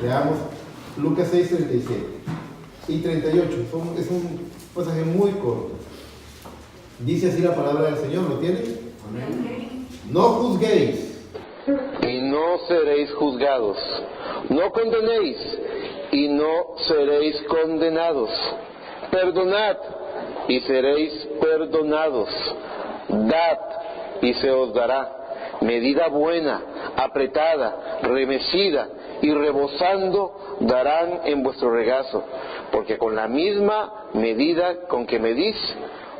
Leamos Lucas 6, 37 y 38. Es un pasaje muy corto. Dice así la palabra del Señor, ¿lo tienen? Amén. No juzguéis, y no seréis juzgados. No condenéis, y no seréis condenados. Perdonad, y seréis perdonados. Dad, y se os dará. Medida buena, apretada, remecida y rebosando darán en vuestro regazo, porque con la misma medida con que medís,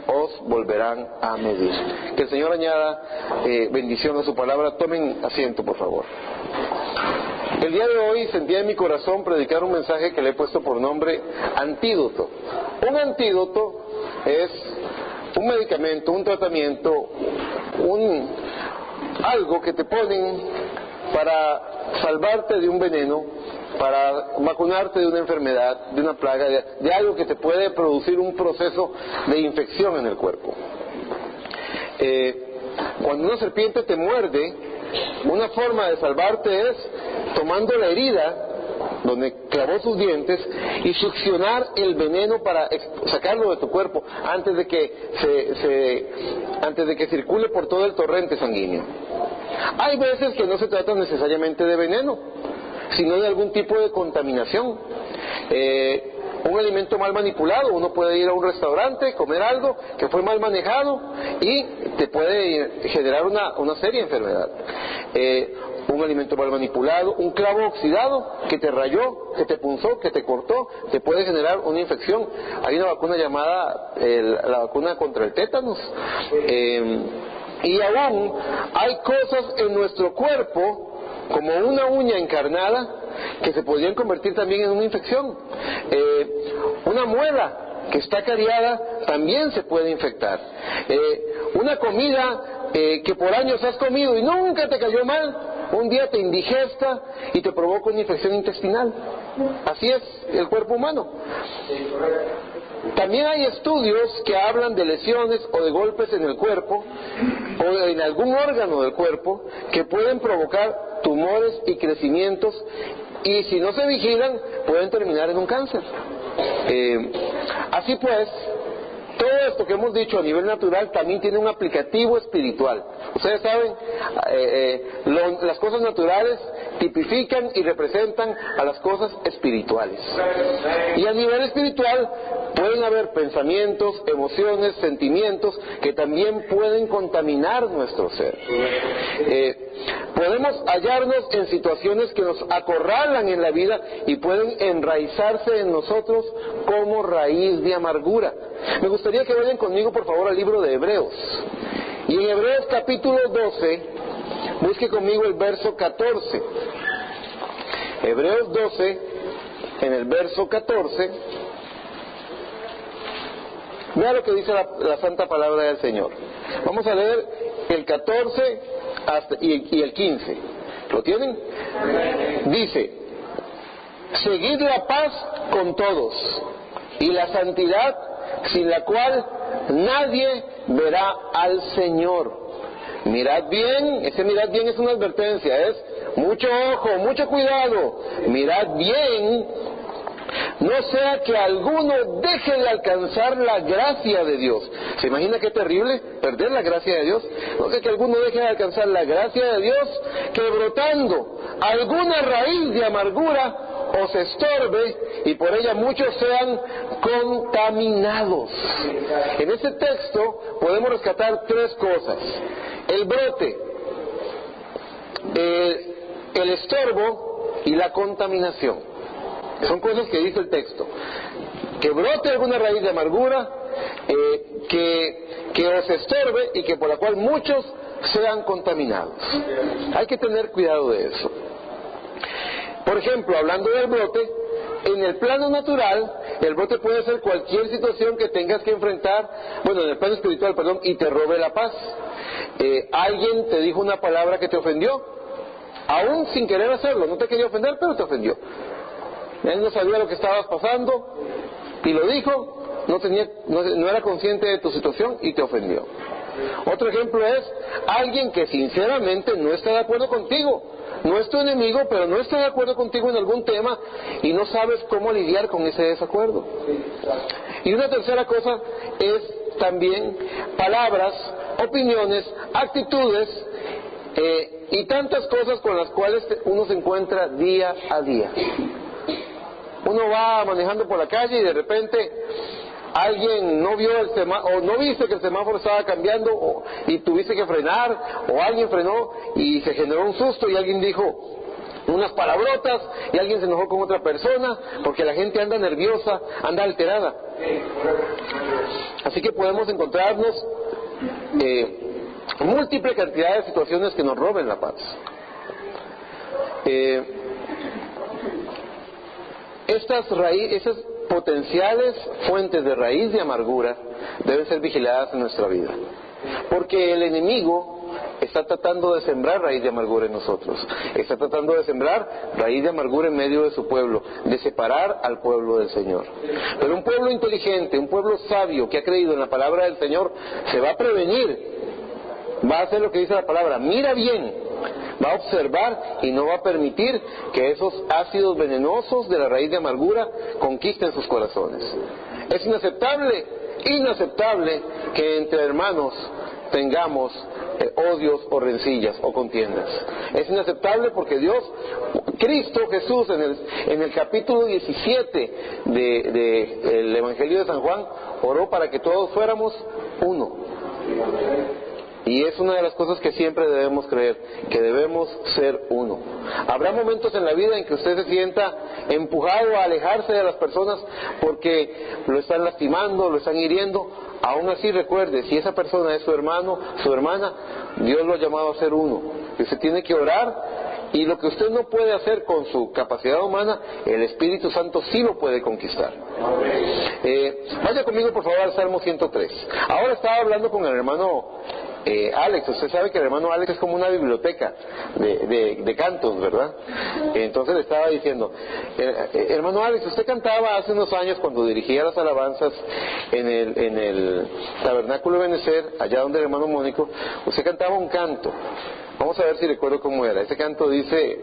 os volverán a medir. Que el Señor añada bendición a su palabra. Tomen asiento, por favor. El día de hoy sentía en mi corazón predicar un mensaje que le he puesto por nombre antídoto. Un antídoto es un medicamento, un tratamiento, algo que te ponen para salvarte de un veneno, para vacunarte de una enfermedad, de una plaga, de algo que te puede producir un proceso de infección en el cuerpo. Cuando una serpiente te muerde, una forma de salvarte es tomando la herida donde clavó sus dientes y succionar el veneno para sacarlo de tu cuerpo antes de que circule por todo el torrente sanguíneo. Hay veces que no se trata necesariamente de veneno, sino de algún tipo de contaminación. Un alimento mal manipulado, uno puede ir a un restaurante, comer algo que fue mal manejado y te puede generar una seria enfermedad. Un alimento mal manipulado, un clavo oxidado que te rayó, que te punzó, que te cortó, te puede generar una infección. Hay una vacuna llamada la vacuna contra el tétanos. Y aún hay cosas en nuestro cuerpo, como una uña encarnada, que se podrían convertir también en una infección. Una muela que está cariada también se puede infectar. Una comida que por años has comido y nunca te cayó mal, un día te indigesta y te provoca una infección intestinal. Así es el cuerpo humano. También hay estudios que hablan de lesiones o de golpes en el cuerpo o en algún órgano del cuerpo que pueden provocar tumores y crecimientos, y si no se vigilan pueden terminar en un cáncer. Así pues, todo esto que hemos dicho a nivel natural también tiene un aplicativo espiritual. Ustedes saben, las cosas naturales tipifican y representan a las cosas espirituales. Y a nivel espiritual pueden haber pensamientos, emociones, sentimientos que también pueden contaminar nuestro ser. Podemos hallarnos en situaciones que nos acorralan en la vida y pueden enraizarse en nosotros como raíz de amargura. Me gustaría que vayan conmigo, por favor, al libro de Hebreos. Y en Hebreos capítulo 12, busque conmigo el verso 14. Hebreos 12, en el verso 14, vea lo que dice la santa palabra del Señor. Vamos a leer el 14 y el 15. ¿Lo tienen? Dice: seguid la paz con todos y la santidad, sin la cual nadie verá al Señor. Mirad bien, ese mirad bien es una advertencia, es mucho ojo, mucho cuidado. Mirad bien, no sea que alguno deje de alcanzar la gracia de Dios. ¿Se imagina qué terrible perder la gracia de Dios? No sea que alguno deje de alcanzar la gracia de Dios, que brotando alguna raíz de amargura os estorbe y por ella muchos sean contaminados. En este texto podemos rescatar tres cosas: el brote, el estorbo y la contaminación. Son cosas que dice el texto: que brote alguna raíz de amargura, que os estorbe y que por la cual muchos sean contaminados. Hay que tener cuidado de eso. Por ejemplo, hablando del brote, en el plano natural, el brote puede ser cualquier situación que tengas que enfrentar, bueno, en el plano espiritual, perdón, y te robe la paz. Alguien te dijo una palabra que te ofendió, aún sin querer hacerlo, no te quería ofender, pero te ofendió. Él no sabía lo que estabas pasando y lo dijo, no era consciente de tu situación y te ofendió. Otro ejemplo es alguien que sinceramente no está de acuerdo contigo, no es tu enemigo, pero no está de acuerdo contigo en algún tema y no sabes cómo lidiar con ese desacuerdo. Y una tercera cosa es también palabras, opiniones, actitudes y tantas cosas con las cuales uno se encuentra día a día. Uno va manejando por la calle y de repente alguien no vio el semáforo, o no viste que el semáforo estaba cambiando y tuviste que frenar, o alguien frenó y se generó un susto y alguien dijo unas palabrotas y alguien se enojó con otra persona porque la gente anda nerviosa, anda alterada. Así que podemos encontrarnos múltiple cantidad de situaciones que nos roben la paz. Esas potenciales fuentes de raíz de amargura deben ser vigiladas en nuestra vida, porque el enemigo está tratando de sembrar raíz de amargura en nosotros, está tratando de sembrar raíz de amargura en medio de su pueblo, de separar al pueblo del Señor. Pero un pueblo inteligente, un pueblo sabio que ha creído en la palabra del Señor, se va a prevenir, va a hacer lo que dice la palabra, mira bien, va a observar y no va a permitir que esos ácidos venenosos de la raíz de amargura conquisten sus corazones. Es inaceptable que entre hermanos tengamos odios o rencillas o contiendas. Es inaceptable porque Cristo Jesús en el capítulo 17 del Evangelio de San Juan oró para que todos fuéramos uno. Y es una de las cosas que siempre debemos creer, que debemos ser uno. Habrá momentos en la vida en que usted se sienta empujado a alejarse de las personas porque lo están lastimando, lo están hiriendo. Aún así recuerde, si esa persona es su hermano, su hermana, Dios lo ha llamado a ser uno. Y usted tiene que orar, y lo que usted no puede hacer con su capacidad humana, el Espíritu Santo sí lo puede conquistar. Vaya conmigo por favor al Salmo 103. Ahora estaba hablando con el hermano Alex. Usted sabe que el hermano Alex es como una biblioteca de cantos, ¿verdad? Entonces le estaba diciendo, hermano Alex, usted cantaba hace unos años cuando dirigía las alabanzas en el Tabernáculo de Benecer, allá donde el hermano Mónico, usted cantaba un canto. Vamos a ver si recuerdo cómo era. Ese canto dice: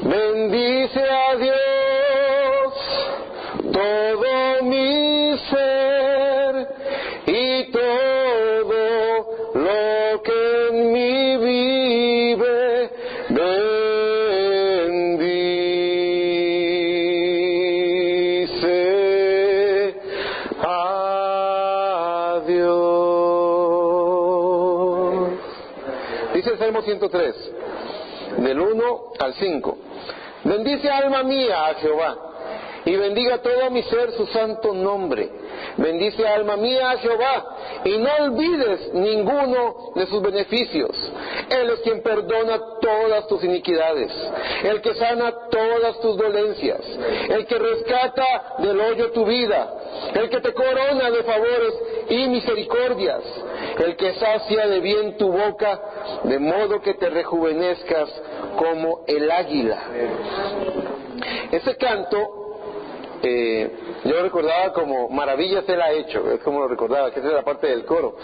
bendice a Dios todo mi ser y todo lo que en mí vive, bendice a Dios. Dice el Salmo 103, del 1 al 5. Bendice alma mía a Jehová, y bendiga todo mi ser su santo nombre. Bendice alma mía a Jehová, y no olvides ninguno de sus beneficios. Él es quien perdona todas tus iniquidades, el que sana todas tus dolencias, el que rescata del hoyo tu vida, el que te corona de favores y misericordias, el que sacia de bien tu boca, de modo que te rejuvenezcas como el águila. Ese canto yo lo recordaba como maravillas Él ha hecho, es como lo recordaba, que esa es la parte del coro.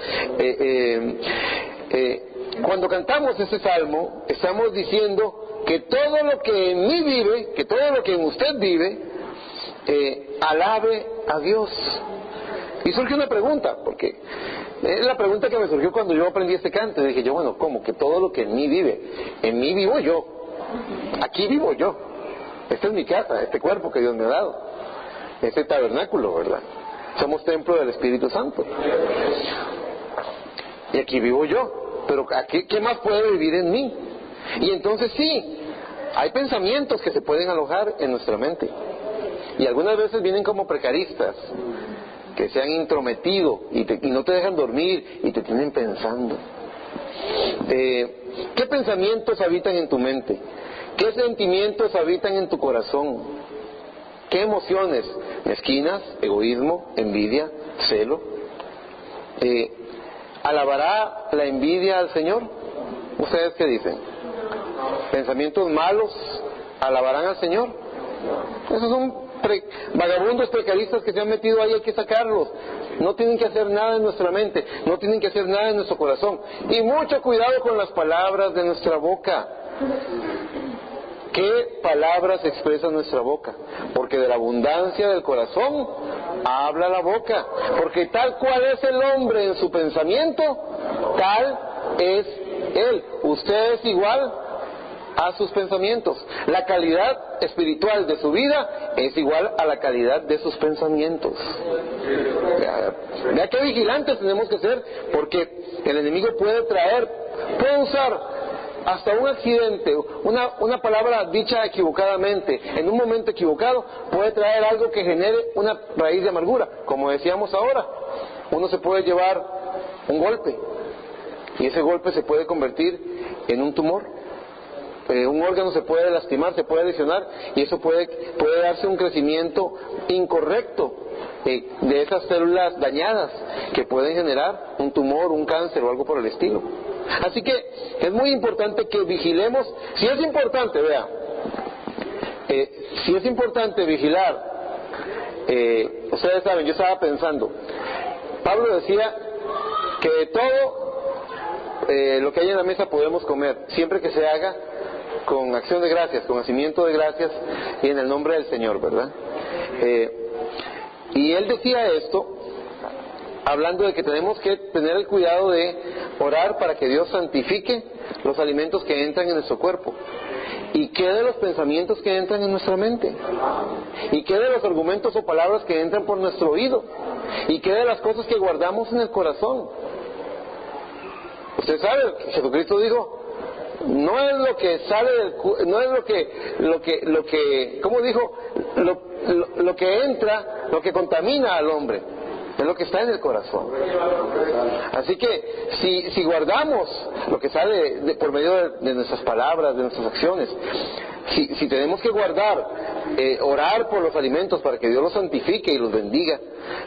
Cuando cantamos ese salmo, estamos diciendo que todo lo que en mí vive, que todo lo que en usted vive, alabe a Dios. Y surge una pregunta, porque es la pregunta que me surgió cuando yo aprendí este canto. Y dije yo, bueno, ¿cómo? Que todo lo que en mí vive, en mí vivo yo, aquí vivo yo. Esta es mi casa, este cuerpo que Dios me ha dado, este tabernáculo, ¿verdad? Somos templo del Espíritu Santo. Y aquí vivo yo, pero ¿qué más puede vivir en mí? Y entonces sí, hay pensamientos que se pueden alojar en nuestra mente. Y algunas veces vienen como precaristas, que se han intrometido y no te dejan dormir y te tienen pensando. ¿Qué pensamientos habitan en tu mente? ¿Qué sentimientos habitan en tu corazón? ¿Qué emociones? Mezquinas, egoísmo, envidia, celo. ¿Alabará la envidia al Señor? ¿Ustedes qué dicen? ¿Pensamientos malos alabarán al Señor? Esos son vagabundos precaristas que se han metido ahí, hay que sacarlos. No tienen que hacer nada en nuestra mente, no tienen que hacer nada en nuestro corazón. Y mucho cuidado con las palabras de nuestra boca. ¿Qué palabras expresa nuestra boca? Porque de la abundancia del corazón habla la boca. Porque tal cual es el hombre en su pensamiento, tal es él. Usted es igual a sus pensamientos. La calidad espiritual de su vida es igual a la calidad de sus pensamientos. Vea qué vigilantes tenemos que ser, porque el enemigo puede usar hasta un accidente, una palabra dicha equivocadamente, en un momento equivocado, puede traer algo que genere una raíz de amargura. Como decíamos ahora, uno se puede llevar un golpe, y ese golpe se puede convertir en un tumor. Un órgano se puede lastimar, se puede lesionar, y eso puede darse un crecimiento incorrecto de esas células dañadas que pueden generar un tumor, un cáncer o algo por el estilo. Así que es muy importante que vigilemos. Si es importante, si es importante vigilar, ustedes saben, yo estaba pensando, Pablo decía que de todo lo que hay en la mesa podemos comer, siempre que se haga con acción de gracias, con hacimiento de gracias y en el nombre del Señor, ¿verdad? Y él decía esto hablando de que tenemos que tener el cuidado de orar para que Dios santifique los alimentos que entran en nuestro cuerpo. ¿Y qué de los pensamientos que entran en nuestra mente? ¿Y qué de los argumentos o palabras que entran por nuestro oído? ¿Y qué de las cosas que guardamos en el corazón? Usted sabe, Jesucristo dijo, no es lo que sale no es lo que ¿cómo dijo? Lo que entra, lo que contamina al hombre, es lo que está en el corazón. Así que si guardamos lo que sale por medio de nuestras palabras, de nuestras acciones, si tenemos que guardar, orar por los alimentos para que Dios los santifique y los bendiga,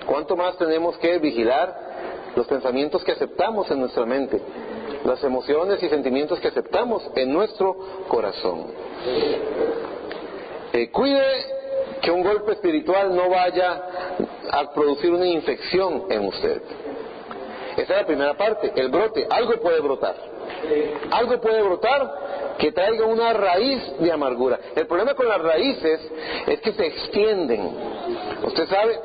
¿cuánto más tenemos que vigilar los pensamientos que aceptamos en nuestra mente, las emociones y sentimientos que aceptamos en nuestro corazón? Cuide que un golpe espiritual no vaya a producir una infección en usted. Esa es la primera parte, el brote. Algo puede brotar que traiga una raíz de amargura. El problema con las raíces es que se extienden. Usted sabe,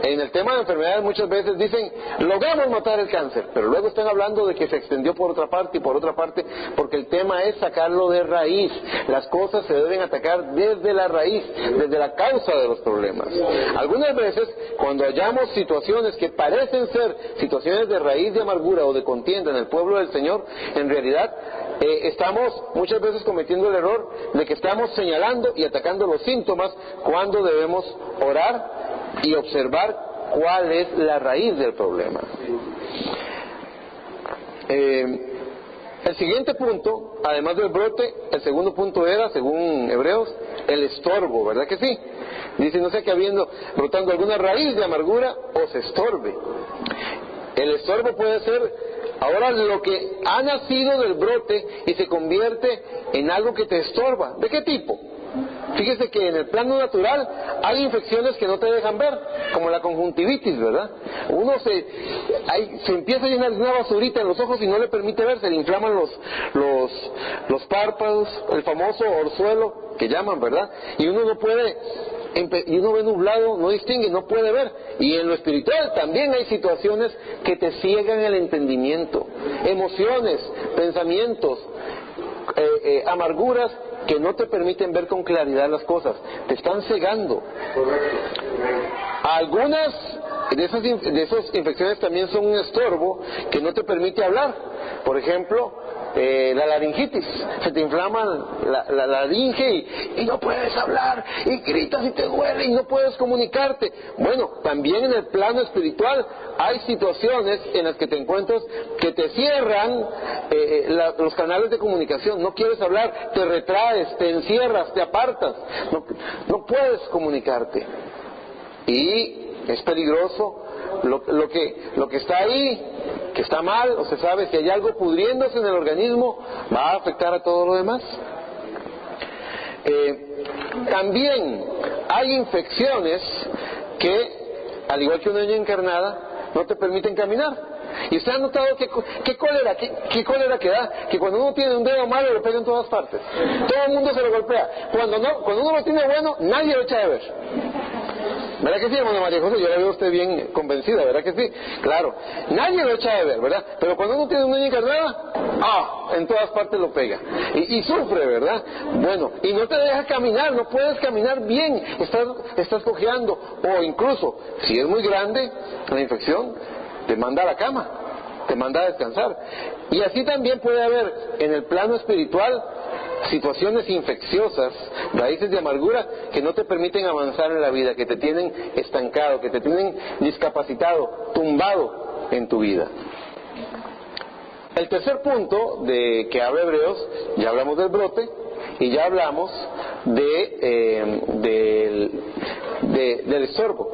en el tema de enfermedades muchas veces dicen, logramos matar el cáncer, pero luego están hablando de que se extendió por otra parte y por otra parte, porque el tema es sacarlo de raíz. Las cosas se deben atacar desde la raíz, desde la causa de los problemas. Algunas veces, cuando hallamos situaciones que parecen ser situaciones de raíz de amargura o de contienda en el pueblo del Señor, en realidad estamos muchas veces cometiendo el error de que estamos señalando y atacando los síntomas, cuando debemos orar y observar cuál es la raíz del problema. El siguiente punto, además del brote, el segundo punto era, según Hebreos, el estorbo, ¿verdad que sí? Dice, no sé que brotando alguna raíz de amargura o se estorbe. El estorbo puede ser ahora lo que ha nacido del brote y se convierte en algo que te estorba. ¿De qué tipo? Fíjese que en el plano natural hay infecciones que no te dejan ver, como la conjuntivitis, ¿verdad? Uno se empieza a llenar de una basurita en los ojos y no le permite ver, se le inflaman los párpados, el famoso orzuelo que llaman, ¿verdad? Y uno no puede, y uno ve nublado, no distingue, no puede ver. Y en lo espiritual también hay situaciones que te ciegan el entendimiento, emociones, pensamientos, amarguras que no te permiten ver con claridad las cosas, te están cegando. Algunas de esas infecciones también son un estorbo que no te permite hablar. Por ejemplo, la laringitis, se te inflama la laringe y no puedes hablar, y gritas y te duele y no puedes comunicarte. Bueno, también en el plano espiritual hay situaciones en las que te encuentras que te cierran los canales de comunicación, no quieres hablar, te retraes, te encierras, te apartas, no puedes comunicarte. Y es peligroso lo que está ahí, que está mal, o se sabe, si hay algo pudriéndose en el organismo, va a afectar a todo lo demás. También hay infecciones que, al igual que una uña encarnada, no te permiten caminar. Y usted ha notado qué cólera que da, que cuando uno tiene un dedo malo lo pega en todas partes. Todo el mundo se lo golpea. Cuando uno lo tiene bueno, nadie lo echa de ver. ¿Verdad que sí, hermano María José? Yo la veo a usted bien convencida, ¿verdad que sí? Claro, nadie lo echa de ver, ¿verdad? Pero cuando uno tiene una uña encarnada, en todas partes lo pega. Y sufre, ¿verdad? Bueno, y no te deja caminar, no puedes caminar bien, estás cojeando. O incluso, si es muy grande la infección, te manda a la cama, te manda a descansar. Y así también puede haber en el plano espiritual situaciones infecciosas, raíces de amargura que no te permiten avanzar en la vida, que te tienen estancado, que te tienen discapacitado, tumbado en tu vida. El tercer punto de que habla Hebreos, ya hablamos del brote y ya hablamos del estorbo.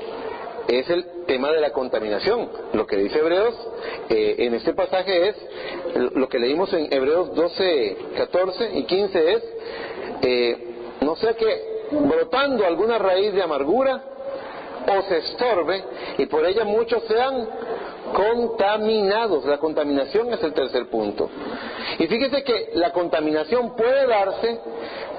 Es el tema de la contaminación. Lo que dice Hebreos en este pasaje es, lo que leímos en Hebreos 12, 14 y 15 es, no sea que brotando alguna raíz de amargura os estorbe y por ella muchos sean contaminados. La contaminación es el tercer punto. Y fíjese que la contaminación puede darse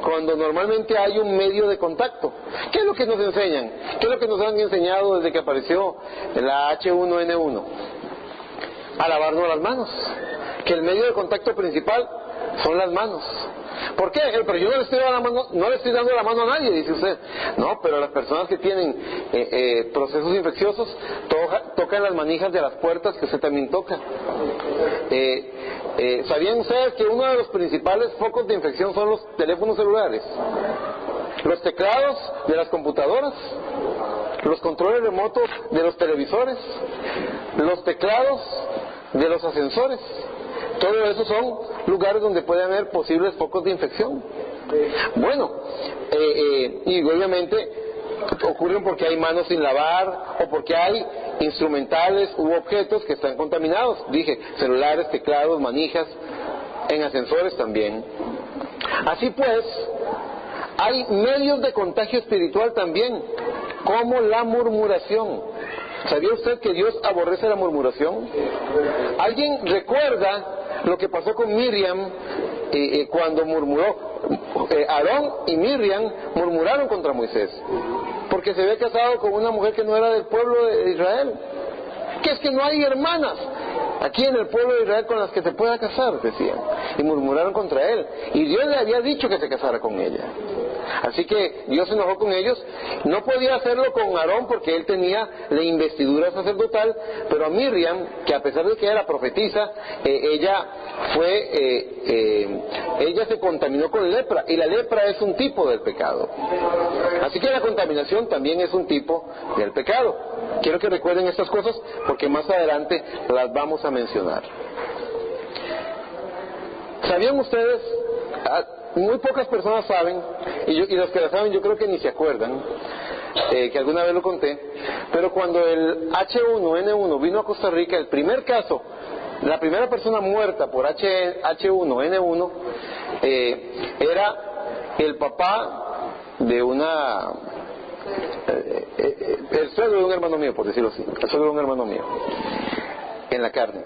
cuando normalmente hay un medio de contacto. ¿Qué es lo que nos enseñan? ¿Qué es lo que nos han enseñado desde que apareció la H1N1? A lavarnos las manos. Que el medio de contacto principal son las manos. ¿Por qué? Pero yo no le estoy dando la mano a nadie, dice usted. No, pero las personas que tienen procesos infecciosos tocan las manijas de las puertas que usted también toca. ¿Sabían ustedes que uno de los principales focos de infección son los teléfonos celulares? Los teclados de las computadoras, los controles remotos de los televisores, los teclados de los ascensores. Todo eso son lugares donde puede haber posibles focos de infección. Bueno, y obviamente ocurren porque hay manos sin lavar o porque hay instrumentales u objetos que están contaminados. Dije, celulares, teclados, manijas, en ascensores también. Así pues, hay medios de contagio espiritual también, como la murmuración. ¿Sabía usted que Dios aborrece la murmuración? ¿Alguien recuerda lo que pasó con Miriam cuando murmuró? Aarón y Miriam murmuraron contra Moisés porque se había casado con una mujer que no era del pueblo de Israel. Que es que no hay hermanas aquí en el pueblo de Israel con las que se pueda casar, decían, y murmuraron contra él, y Dios le había dicho que se casara con ella. Así que Dios se enojó con ellos. No podía hacerlo con Aarón porque él tenía la investidura sacerdotal, pero a Miriam, que a pesar de que era profetisa, ella se contaminó con lepra, y la lepra es un tipo del pecado. Así que la contaminación también es un tipo del pecado. Quiero que recuerden estas cosas porque más adelante las vamos a mencionar. ¿Sabían ustedes? Muy pocas personas saben, y los que la saben yo creo que ni se acuerdan, que alguna vez lo conté, pero cuando el H1N1 vino a Costa Rica, el primer caso, la primera persona muerta por H1N1 era el papá de el suegro de un hermano mío, por decirlo así, el suegro de un hermano mío, en la carne.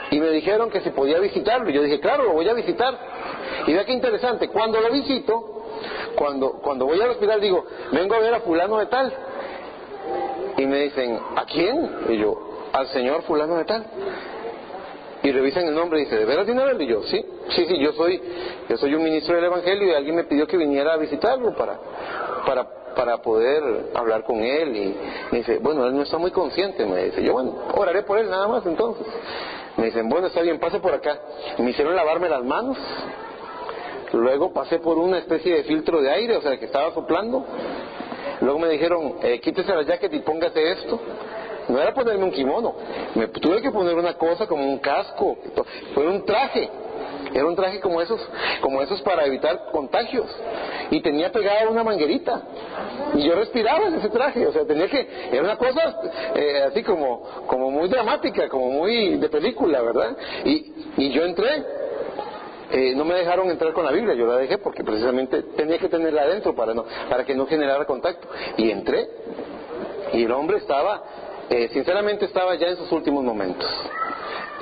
Y me dijeron que si podía visitarlo, y yo dije, claro, lo voy a visitar. Y vea qué interesante, cuando lo visito, cuando voy al hospital digo, vengo a ver a fulano de tal. Y me dicen, ¿a quién? Y yo, al señor fulano de tal. Y revisan el nombre y dice, ¿de veras viene a verlo? Y yo, sí, yo soy un ministro del Evangelio y alguien me pidió que viniera a visitarlo para poder hablar con él. Y me dice, bueno, él no está muy consciente, me dice. Yo, bueno, oraré por él nada más entonces. Me dicen, bueno, está bien, pase por acá. Y me hicieron lavarme las manos. Luego pasé por una especie de filtro de aire, o sea, que estaba soplando. Luego me dijeron, quítese la jacket y póngase esto. No era ponerme un kimono, me tuve que poner una cosa como un casco. Fue un traje, era un traje como esos para evitar contagios. Y tenía pegada una manguerita. Y yo respiraba en ese traje, o sea, era una cosa así como muy dramática, como muy de película, ¿verdad? Y yo entré. No me dejaron entrar con la Biblia, yo la dejé porque precisamente tenía que tenerla adentro para que no generara contacto. Y entré, y el hombre sinceramente estaba ya en sus últimos momentos.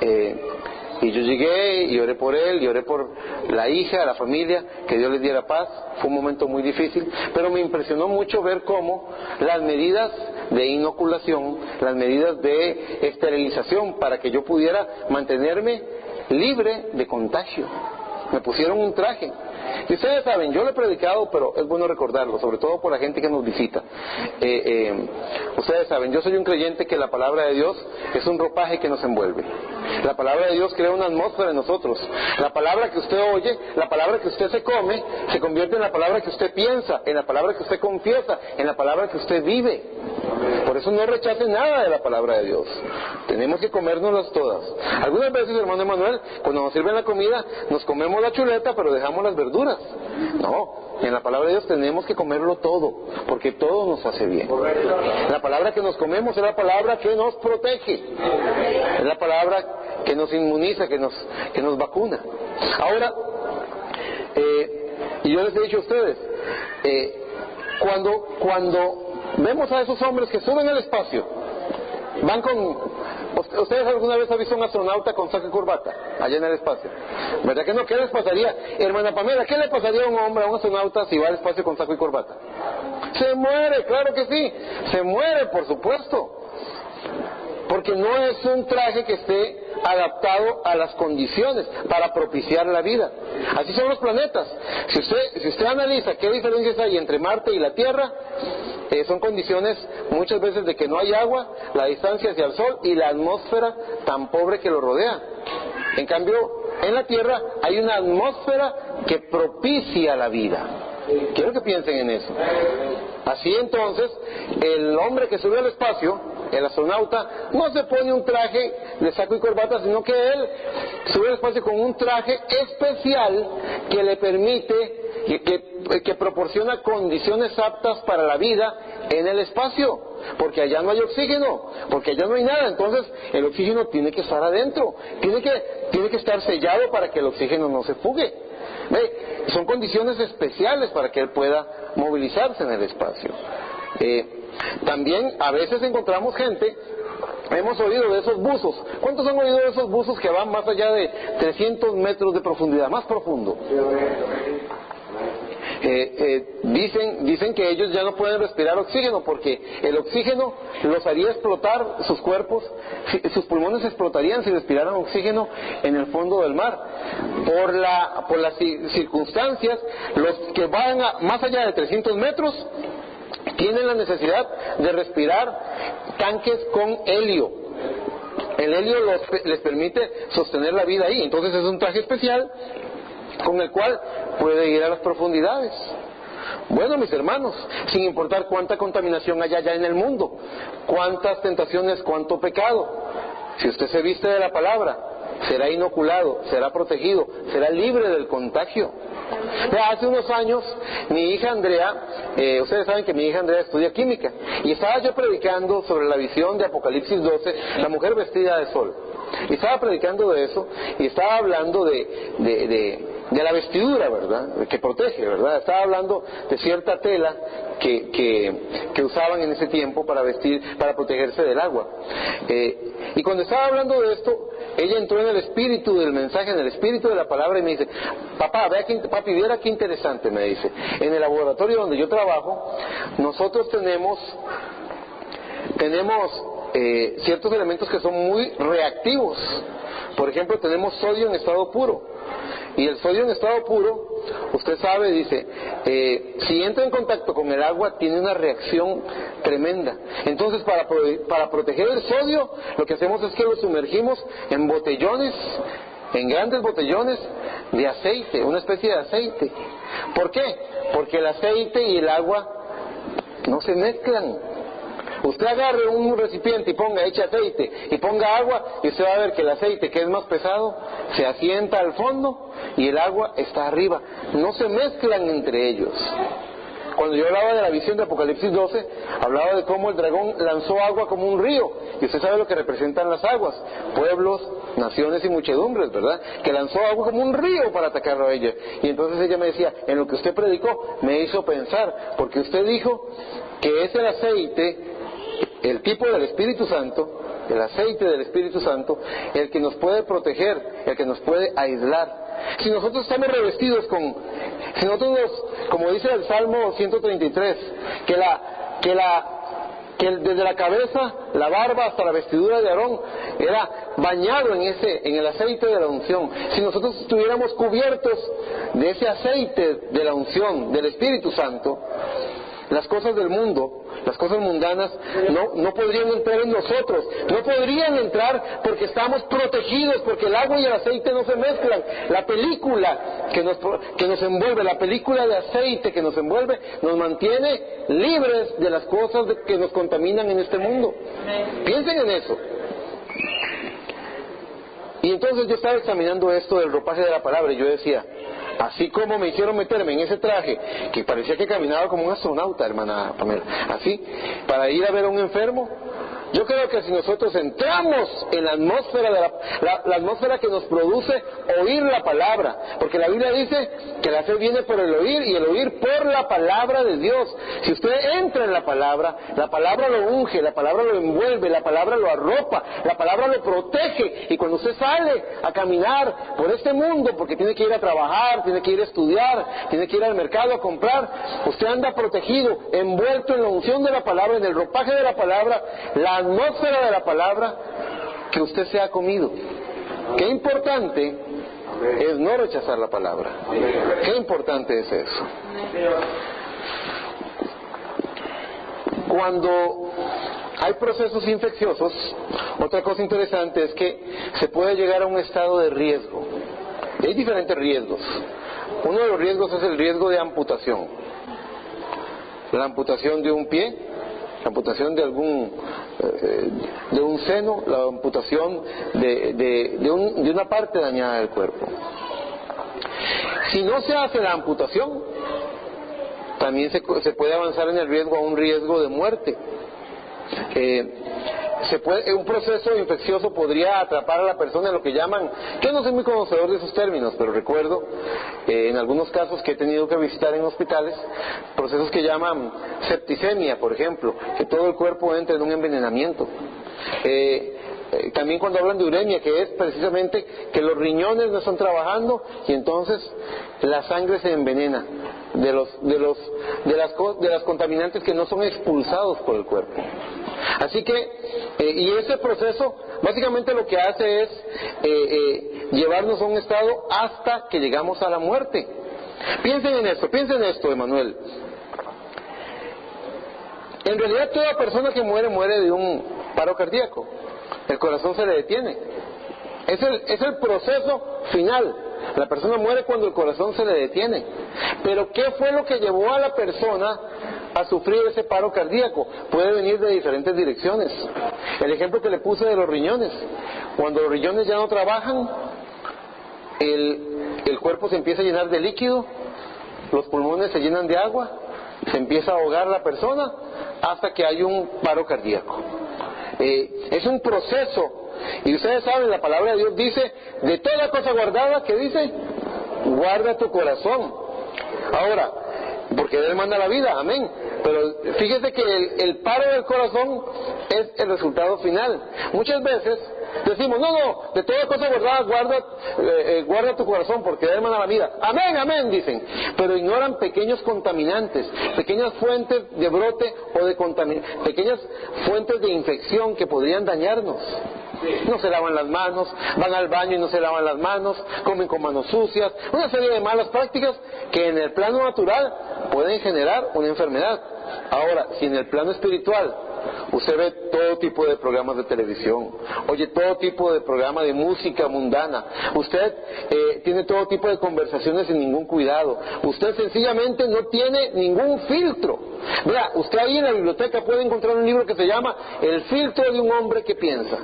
Y yo llegué y oré por él, y oré por la hija, la familia, que Dios les diera paz. Fue un momento muy difícil, pero me impresionó mucho ver cómo las medidas de inoculación, las medidas de esterilización para que yo pudiera mantenerme libre de contagio. Me pusieron un traje. Y ustedes saben, yo lo he predicado, pero es bueno recordarlo, sobre todo por la gente que nos visita. Ustedes saben, yo soy un creyente que la palabra de Dios es un ropaje que nos envuelve. La palabra de Dios crea una atmósfera en nosotros. La palabra que usted oye, la palabra que usted se come, se convierte en la palabra que usted piensa, en la palabra que usted confiesa, en la palabra que usted vive. Por eso no rechace nada de la palabra de Dios. Tenemos que comérnoslas todas. Algunas veces, hermano Emanuel, cuando nos sirven la comida, nos comemos la chuleta, pero dejamos las verduras. No, en la palabra de Dios tenemos que comerlo todo, porque todo nos hace bien. La palabra que nos comemos es la palabra que nos protege, es la palabra que nos inmuniza, que nos vacuna. Ahora, y yo les he dicho a ustedes, cuando vemos a esos hombres que suben al espacio, van con... ¿Ustedes alguna vez han visto a un astronauta con saco y corbata allá en el espacio? ¿Verdad que no? ¿Qué les pasaría? Hermana Pamela, ¿qué le pasaría a un hombre, a un astronauta, si va al espacio con saco y corbata? Se muere, claro que sí. Se muere, por supuesto. Porque no es un traje que esté adaptado a las condiciones para propiciar la vida. Así son los planetas. Si usted analiza qué diferencias hay entre Marte y la Tierra, son condiciones muchas veces de que no hay agua, la distancia hacia el Sol y la atmósfera tan pobre que lo rodea. En cambio, en la Tierra hay una atmósfera que propicia la vida. Quiero que piensen en eso. Así entonces, el hombre que sube al espacio, el astronauta, no se pone un traje de saco y corbata, sino que él sube al espacio con un traje especial que le permite, que proporciona condiciones aptas para la vida en el espacio, porque allá no hay oxígeno, porque allá no hay nada. Entonces el oxígeno tiene que estar adentro, tiene que estar sellado para que el oxígeno no se fugue. ¿Ve? Son condiciones especiales para que él pueda movilizarse en el espacio. También a veces encontramos gente, hemos oído de esos buzos. ¿Cuántos han oído de esos buzos que van más allá de 300 metros de profundidad, más profundo? Dicen que ellos ya no pueden respirar oxígeno porque el oxígeno los haría explotar sus cuerpos, sus pulmones explotarían si respiraran oxígeno en el fondo del mar. Por las circunstancias, los que van más allá de 300 metros tienen la necesidad de respirar tanques con helio. El helio les permite sostener la vida ahí. Entonces es un traje especial con el cual puede ir a las profundidades. Bueno, mis hermanos, sin importar cuánta contaminación haya allá en el mundo, cuántas tentaciones, cuánto pecado, si usted se viste de la palabra, será inoculado, será protegido, será libre del contagio. Hace unos años, mi hija Andrea, ustedes saben que mi hija Andrea estudia química, y estaba yo predicando sobre la visión de Apocalipsis 12, la mujer vestida de sol. Y estaba predicando de eso, y estaba hablando de la vestidura, ¿verdad? Que protege, ¿verdad? Estaba hablando de cierta tela que usaban en ese tiempo para vestir, para protegerse del agua. Y cuando estaba hablando de esto, ella entró en el espíritu del mensaje, en el espíritu de la palabra, y me dice: papi, viera qué interesante, me dice. En el laboratorio donde yo trabajo, nosotros tenemos ciertos elementos que son muy reactivos. Por ejemplo, tenemos sodio en estado puro. Y el sodio en estado puro, usted sabe, dice, si entra en contacto con el agua, tiene una reacción tremenda. Entonces, para proteger el sodio, lo que hacemos es que lo sumergimos en botellones, en grandes botellones de aceite, una especie de aceite. ¿Por qué? Porque el aceite y el agua no se mezclan. Usted agarre un recipiente y eche aceite y ponga agua, y usted va a ver que el aceite, que es más pesado, se asienta al fondo y el agua está arriba. No se mezclan entre ellos. Cuando yo hablaba de la visión de Apocalipsis 12, hablaba de cómo el dragón lanzó agua como un río, y usted sabe lo que representan las aguas: pueblos, naciones y muchedumbres, ¿verdad? Que lanzó agua como un río para atacarlo a ella. Y entonces ella me decía: en lo que usted predicó me hizo pensar, porque usted dijo que es el aceite, el tipo del Espíritu Santo, el aceite del Espíritu Santo, el que nos puede proteger, el que nos puede aislar. Si nosotros estamos revestidos si nosotros como dice el Salmo 133, que desde la cabeza, la barba hasta la vestidura de Aarón era bañado en el aceite de la unción. Si nosotros estuviéramos cubiertos de ese aceite de la unción, del Espíritu Santo, las cosas del mundo, las cosas mundanas, no podrían entrar en nosotros, no podrían entrar porque estamos protegidos, porque el agua y el aceite no se mezclan. La película que nos envuelve, la película de aceite que nos envuelve, nos mantiene libres de las cosas que nos contaminan en este mundo. Piensen en eso. Y entonces yo estaba examinando esto del ropaje de la palabra y yo decía, así como me hicieron meterme en ese traje, que parecía que caminaba como un astronauta, hermana Pamela, así, para ir a ver a un enfermo, yo creo que si nosotros entramos en la atmósfera, la atmósfera que nos produce oír la palabra, porque la Biblia dice que la fe viene por el oír y el oír por la palabra de Dios. Si usted entra en la palabra lo unge, la palabra lo envuelve, la palabra lo arropa, la palabra lo protege, y cuando usted sale a caminar por este mundo, porque tiene que ir a trabajar, tiene que ir a estudiar, tiene que ir al mercado a comprar, usted anda protegido, envuelto en la unción de la palabra, en el ropaje de la palabra, la atmósfera de la palabra, que usted se ha comido. Qué importante es no rechazar la palabra. Qué importante es eso. Cuando hay procesos infecciosos, otra cosa interesante es que se puede llegar a un estado de riesgo. Y hay diferentes riesgos. Uno de los riesgos es el riesgo de amputación. La amputación de un pie, la amputación de un seno, la amputación de una parte dañada del cuerpo. Si no se hace la amputación, también se puede avanzar en el riesgo a un riesgo de muerte. Un proceso infeccioso podría atrapar a la persona en lo que llaman, yo no soy muy conocedor de esos términos, pero recuerdo en algunos casos que he tenido que visitar en hospitales, procesos que llaman septicemia, por ejemplo, que todo el cuerpo entra en un envenenamiento. También cuando hablan de uremia, que es precisamente que los riñones no están trabajando y entonces la sangre se envenena de las contaminantes que no son expulsados por el cuerpo. Así que, y ese proceso básicamente lo que hace es llevarnos a un estado hasta que llegamos a la muerte. Piensen en esto, Emanuel. En realidad toda persona que muere de un paro cardíaco. El corazón se le detiene. Es el proceso final. La persona muere cuando el corazón se le detiene. Pero ¿qué fue lo que llevó a la persona a sufrir ese paro cardíaco? Puede venir de diferentes direcciones. El ejemplo que le puse de los riñones. Cuando los riñones ya no trabajan, el cuerpo se empieza a llenar de líquido, los pulmones se llenan de agua, se empieza a ahogar la persona hasta que hay un paro cardíaco. Es un proceso, y ustedes saben, la palabra de Dios dice, de toda cosa guardada, ¿qué dice? Guarda tu corazón. Ahora, porque Él manda la vida, amén, pero fíjese que el paro del corazón es el resultado final. Muchas veces decimos, no, de toda cosa guardada, guarda tu corazón, porque Él manda la vida, amén, dicen, pero ignoran pequeños contaminantes, pequeñas fuentes de brote o de pequeñas fuentes de infección que podrían dañarnos. No se lavan las manos, van al baño y no se lavan las manos, comen con manos sucias, una serie de malas prácticas que en el plano natural pueden generar una enfermedad. Ahora, si en el plano espiritual usted ve todo tipo de programas de televisión, oye todo tipo de programas de música mundana, usted tiene todo tipo de conversaciones sin ningún cuidado, usted sencillamente no tiene ningún filtro. Vea, usted ahí en la biblioteca puede encontrar un libro que se llama El filtro de un hombre que piensa.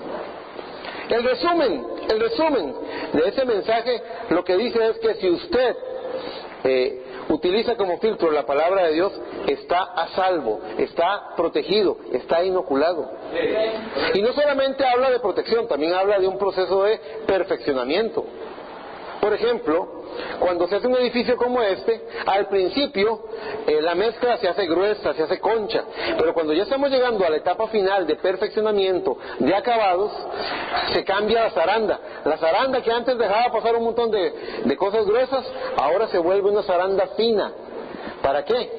El resumen de ese mensaje lo que dice es que si usted utiliza como filtro la palabra de Dios, está a salvo, está protegido, está inoculado. Y no solamente habla de protección, también habla de un proceso de perfeccionamiento. Por Por ejemplo, cuando se hace un edificio como este, al principio la mezcla se hace gruesa, se hace concha, pero cuando ya estamos llegando a la etapa final de perfeccionamiento, de acabados, se cambia la zaranda. La zaranda que antes dejaba pasar un montón de cosas gruesas, ahora se vuelve una zaranda fina. ¿Para qué?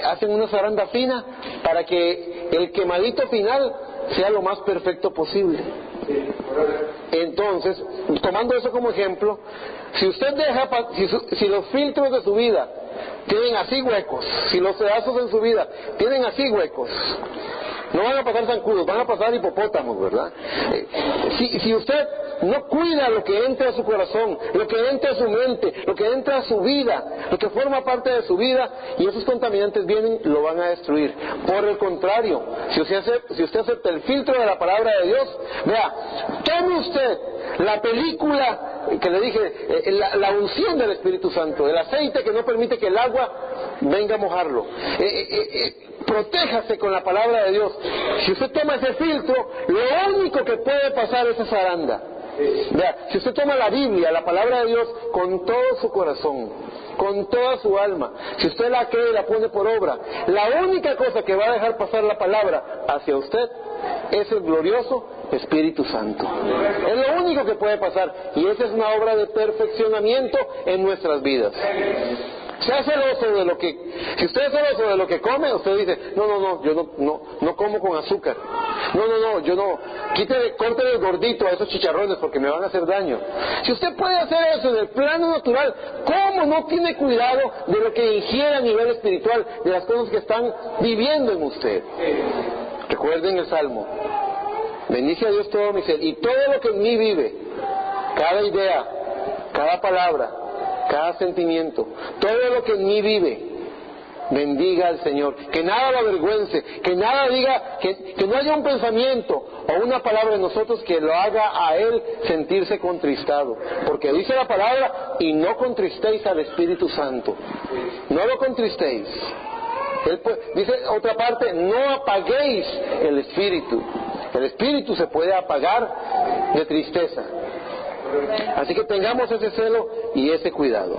Hacen una zaranda fina para que el quemadito final sea lo más perfecto posible. Entonces, tomando eso como ejemplo, si usted deja, si los filtros de su vida tienen así huecos, si los pedazos en su vida tienen así huecos, no van a pasar zancudos, van a pasar hipopótamos, ¿verdad? Si usted no cuida lo que entra a su corazón, lo que entra a su mente, lo que entra a su vida, lo que forma parte de su vida, y esos contaminantes vienen, lo van a destruir. Por el contrario, si usted acepta el filtro de la palabra de Dios, vea, tome usted la película que le dije, la unción del Espíritu Santo, el aceite que no permite que el agua venga a mojarlo. Protéjase con la palabra de Dios. Si usted toma ese filtro, lo único que puede pasar es esa zaranda. Vea, si usted toma la Biblia, la palabra de Dios, con todo su corazón, con toda su alma, si usted la cree y la pone por obra, la única cosa que va a dejar pasar la palabra hacia usted es el glorioso Espíritu Santo. Es lo único que puede pasar, y esa es una obra de perfeccionamiento en nuestras vidas. Sea celoso de lo que, si usted es celoso de lo que come, usted dice, no, yo no como con azúcar. No, yo no, córtele el gordito a esos chicharrones porque me van a hacer daño. Si usted puede hacer eso en el plano natural, ¿cómo no tiene cuidado de lo que ingiere a nivel espiritual, de las cosas que están viviendo en usted? Recuerden el Salmo: bendice a Dios todo mi ser, y todo lo que en mí vive, cada idea, cada palabra, cada sentimiento, todo lo que en mí vive, bendiga al Señor. Que nada lo avergüence, que nada diga, que no haya un pensamiento o una palabra de nosotros que lo haga a Él sentirse contristado. Porque dice la palabra, y no contristéis al Espíritu Santo. No lo contristéis. Dice otra parte, no apaguéis el Espíritu. El Espíritu se puede apagar de tristeza. Así que tengamos ese celo y ese cuidado.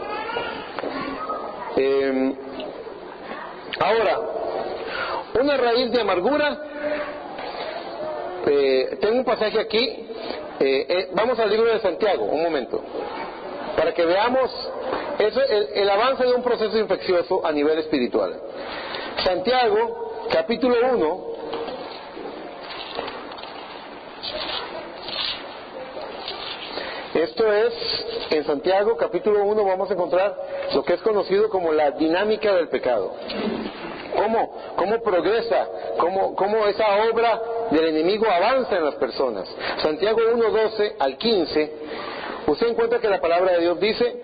Ahora, una raíz de amargura. Tengo un pasaje aquí. Vamos al libro de Santiago, un momento, para que veamos el avance de un proceso infeccioso a nivel espiritual. Santiago, capítulo 1. Esto es, en Santiago, capítulo 1, vamos a encontrar lo que es conocido como la dinámica del pecado. Cómo progresa, cómo esa obra del enemigo avanza en las personas. Santiago 1, 12 al 15, usted encuentra que la palabra de Dios dice: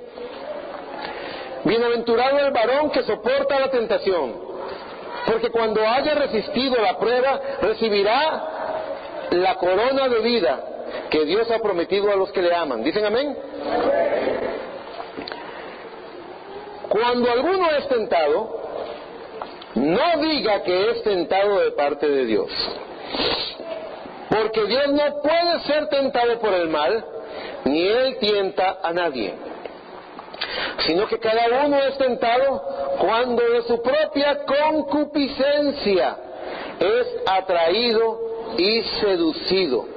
bienaventurado el varón que soporta la tentación, porque cuando haya resistido la prueba, recibirá la corona de vida que Dios ha prometido a los que le aman. ¿Dicen amén? Cuando alguno es tentado, no diga que es tentado de parte de Dios, porque Dios no puede ser tentado por el mal, ni Él tienta a nadie, sino que cada uno es tentado cuando de su propia concupiscencia es atraído y seducido.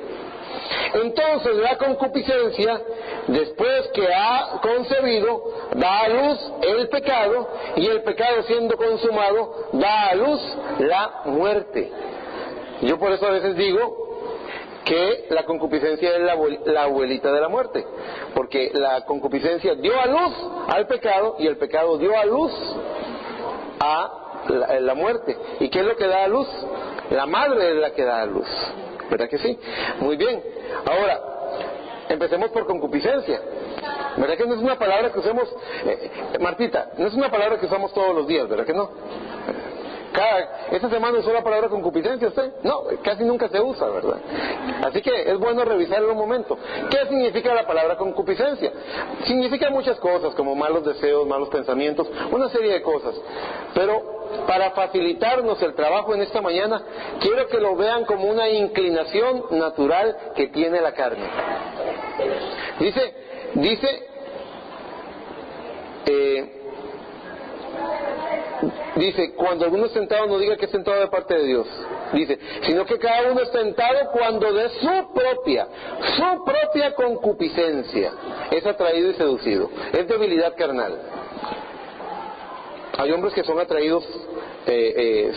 Entonces la concupiscencia, después que ha concebido, da a luz el pecado, y el pecado, siendo consumado, da a luz la muerte. Yo por eso a veces digo que la concupiscencia es la abuelita de la muerte, porque la concupiscencia dio a luz al pecado, y el pecado dio a luz a la muerte. ¿Y qué es lo que da a luz? La madre es la que da a luz, ¿verdad que sí? Muy bien. Ahora, empecemos por concupiscencia. ¿Verdad que no es una palabra que usemos, Martita, no es una palabra que usamos todos los días, ¿verdad que no? ¿Esta semana usó la palabra concupiscencia usted? No, casi nunca se usa, ¿verdad? Así que es bueno revisarlo un momento. ¿Qué significa la palabra concupiscencia? Significa muchas cosas, como malos deseos, malos pensamientos, una serie de cosas. Pero para facilitarnos el trabajo en esta mañana, quiero que lo vean como una inclinación natural que tiene la carne. Dice, dice, cuando alguno es tentado, no diga que es tentado de parte de Dios. Dice, sino que cada uno es tentado cuando de su propia concupiscencia es atraído y seducido. Es debilidad carnal. Hay hombres que son atraídos,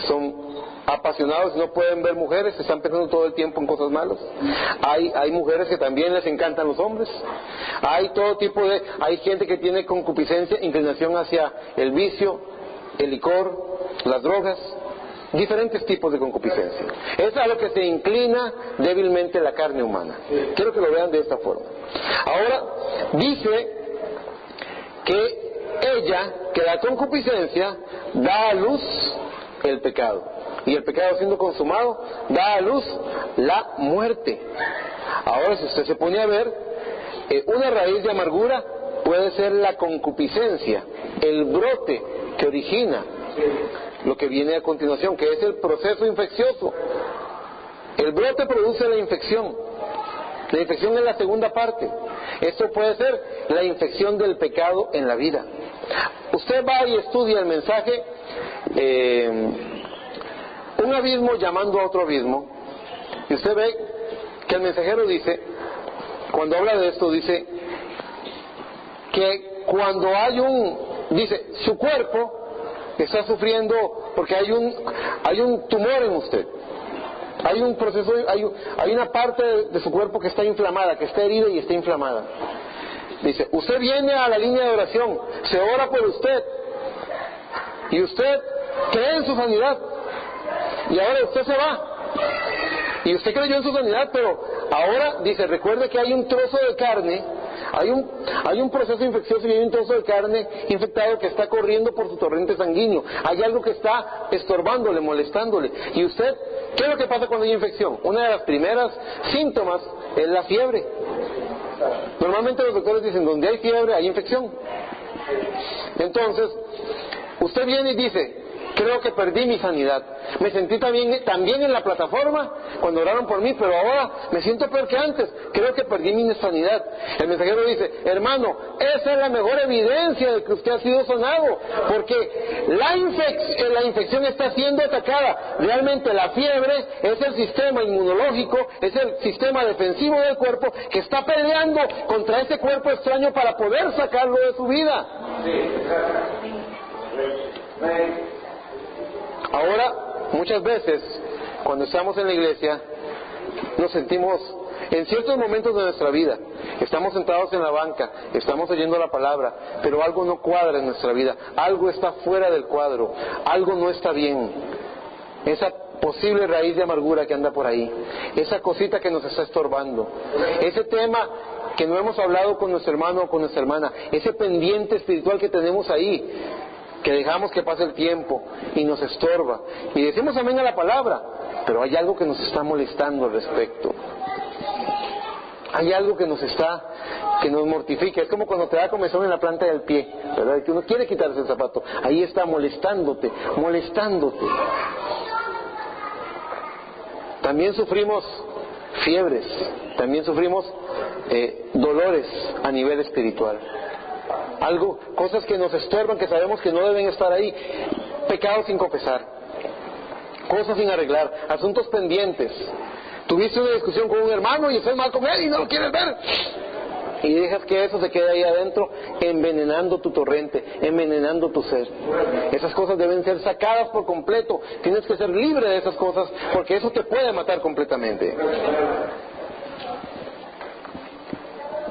son apasionados, no pueden ver mujeres, están pensando todo el tiempo en cosas malas. Hay mujeres que también les encantan los hombres. Hay todo tipo hay gente que tiene concupiscencia, inclinación hacia el vicio, el licor, las drogas, diferentes tipos de concupiscencia. Es a lo que se inclina débilmente la carne humana. Quiero que lo vean de esta forma. Ahora, dice que que la concupiscencia da a luz el pecado. Y el pecado siendo consumado, da a luz la muerte. Ahora, si usted se pone a ver, una raíz de amargura puede ser la concupiscencia, el brote que origina lo que viene a continuación, que es el proceso infeccioso. El brote produce la infección. La infección es la segunda parte. Esto puede ser la infección del pecado en la vida. Usted va y estudia el mensaje, un abismo llamando a otro abismo, y usted ve que el mensajero dice, cuando habla de esto, dice que cuando dice, su cuerpo está sufriendo porque hay un tumor en usted. Hay un proceso, hay una parte de su cuerpo que está inflamada, que está herida y está inflamada. Dice, usted viene a la línea de oración, se ora por usted, y usted cree en su sanidad, y ahora usted se va, y usted creyó en su sanidad, pero ahora, dice, recuerde que hay un trozo de carne, hay un proceso infeccioso y hay un trozo de carne infectado que está corriendo por su torrente sanguíneo. Hay algo que está estorbándole, molestándole. Y usted, ¿qué es lo que pasa cuando hay infección? Una de las primeras síntomas es la fiebre. Normalmente los doctores dicen, donde hay fiebre hay infección. Entonces, usted viene y dice, creo que perdí mi sanidad. Me sentí también en la plataforma cuando oraron por mí, pero ahora me siento peor que antes. Creo que perdí mi sanidad. El mensajero dice, hermano, esa es la mejor evidencia de que usted ha sido sanado, porque la infección está siendo atacada. Realmente la fiebre es el sistema inmunológico, es el sistema defensivo del cuerpo que está peleando contra ese cuerpo extraño para poder sacarlo de su vida. Ahora, muchas veces, cuando estamos en la iglesia, nos sentimos, en ciertos momentos de nuestra vida, estamos sentados en la banca, estamos oyendo la palabra, pero algo no cuadra en nuestra vida, algo está fuera del cuadro, algo no está bien. Esa posible raíz de amargura que anda por ahí, esa cosita que nos está estorbando, ese tema que no hemos hablado con nuestro hermano o con nuestra hermana, ese pendiente espiritual que tenemos ahí, que dejamos que pase el tiempo y nos estorba, y decimos amén a la palabra, pero hay algo que nos está molestando al respecto. Hay algo que nos mortifica. Es como cuando te da comezón en la planta del pie, ¿verdad? Que uno quiere quitarse el zapato, ahí está molestándote. También sufrimos fiebres, también sufrimos dolores a nivel espiritual. Cosas que nos estorban, que sabemos que no deben estar ahí, pecados sin confesar, cosas sin arreglar, asuntos pendientes. Tuviste una discusión con un hermano y estás mal con él y no lo quieres ver, y dejas que eso se quede ahí adentro, envenenando tu torrente, envenenando tu ser. Esas cosas deben ser sacadas por completo. Tienes que ser libre de esas cosas, porque eso te puede matar completamente.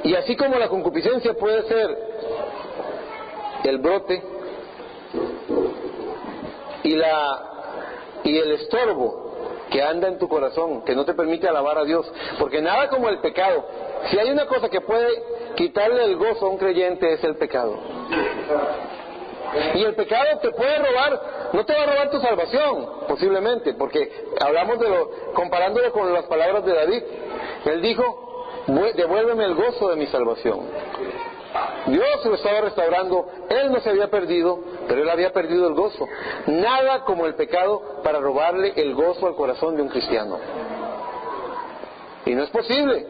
Y así como la concupiscencia puede ser el brote y el estorbo que anda en tu corazón, que no te permite alabar a Dios, porque nada como el pecado. Si hay una cosa que puede quitarle el gozo a un creyente, es el pecado. Y el pecado te puede robar, no te va a robar tu salvación, posiblemente, porque hablamos comparándolo con las palabras de David. Él dijo, devuélveme el gozo de mi salvación. Dios lo estaba restaurando, él no se había perdido, pero él había perdido el gozo. Nada como el pecado para robarle el gozo al corazón de un cristiano. Y no es posible.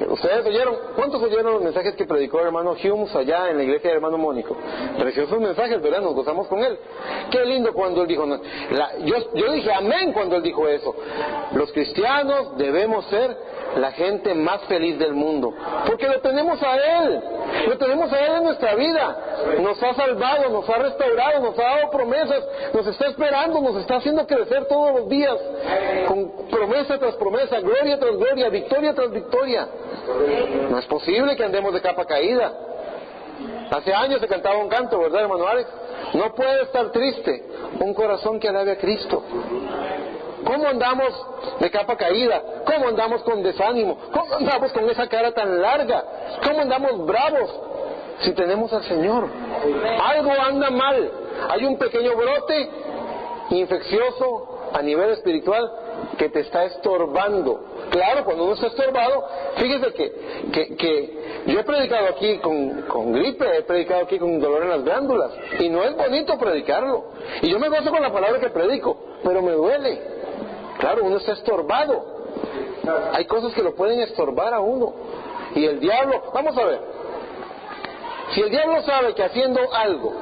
Ustedes oyeron, ¿cuántos oyeron los mensajes que predicó el hermano Humes allá en la iglesia del hermano Mónico? Preciosos mensajes, ¿verdad? Nos gozamos con él. Qué lindo cuando él dijo, yo dije amén cuando él dijo eso. Los cristianos debemos ser la gente más feliz del mundo, porque lo tenemos a él en nuestra vida. Nos ha salvado, nos ha restaurado, nos ha dado promesas, nos está esperando, nos está haciendo crecer todos los días, con promesa tras promesa, gloria tras gloria, victoria tras victoria. No es posible que andemos de capa caída. Hace años se cantaba un canto, ¿verdad, hermano Alex? No puede estar triste un corazón que alabe a Cristo. ¿Cómo andamos de capa caída? ¿Cómo andamos con desánimo? ¿Cómo andamos con esa cara tan larga? ¿Cómo andamos bravos si tenemos al Señor? Algo anda mal. Hay un pequeño brote infeccioso a nivel espiritual que te está estorbando. Claro, cuando uno está estorbado, fíjese que yo he predicado aquí con gripe, he predicado aquí con dolor en las glándulas, y no es bonito predicarlo. Y yo me gozo con la palabra que predico, pero me duele. Claro, uno está estorbado. Hay cosas que lo pueden estorbar a uno. Y el diablo, vamos a ver, si el diablo sabe que haciendo algo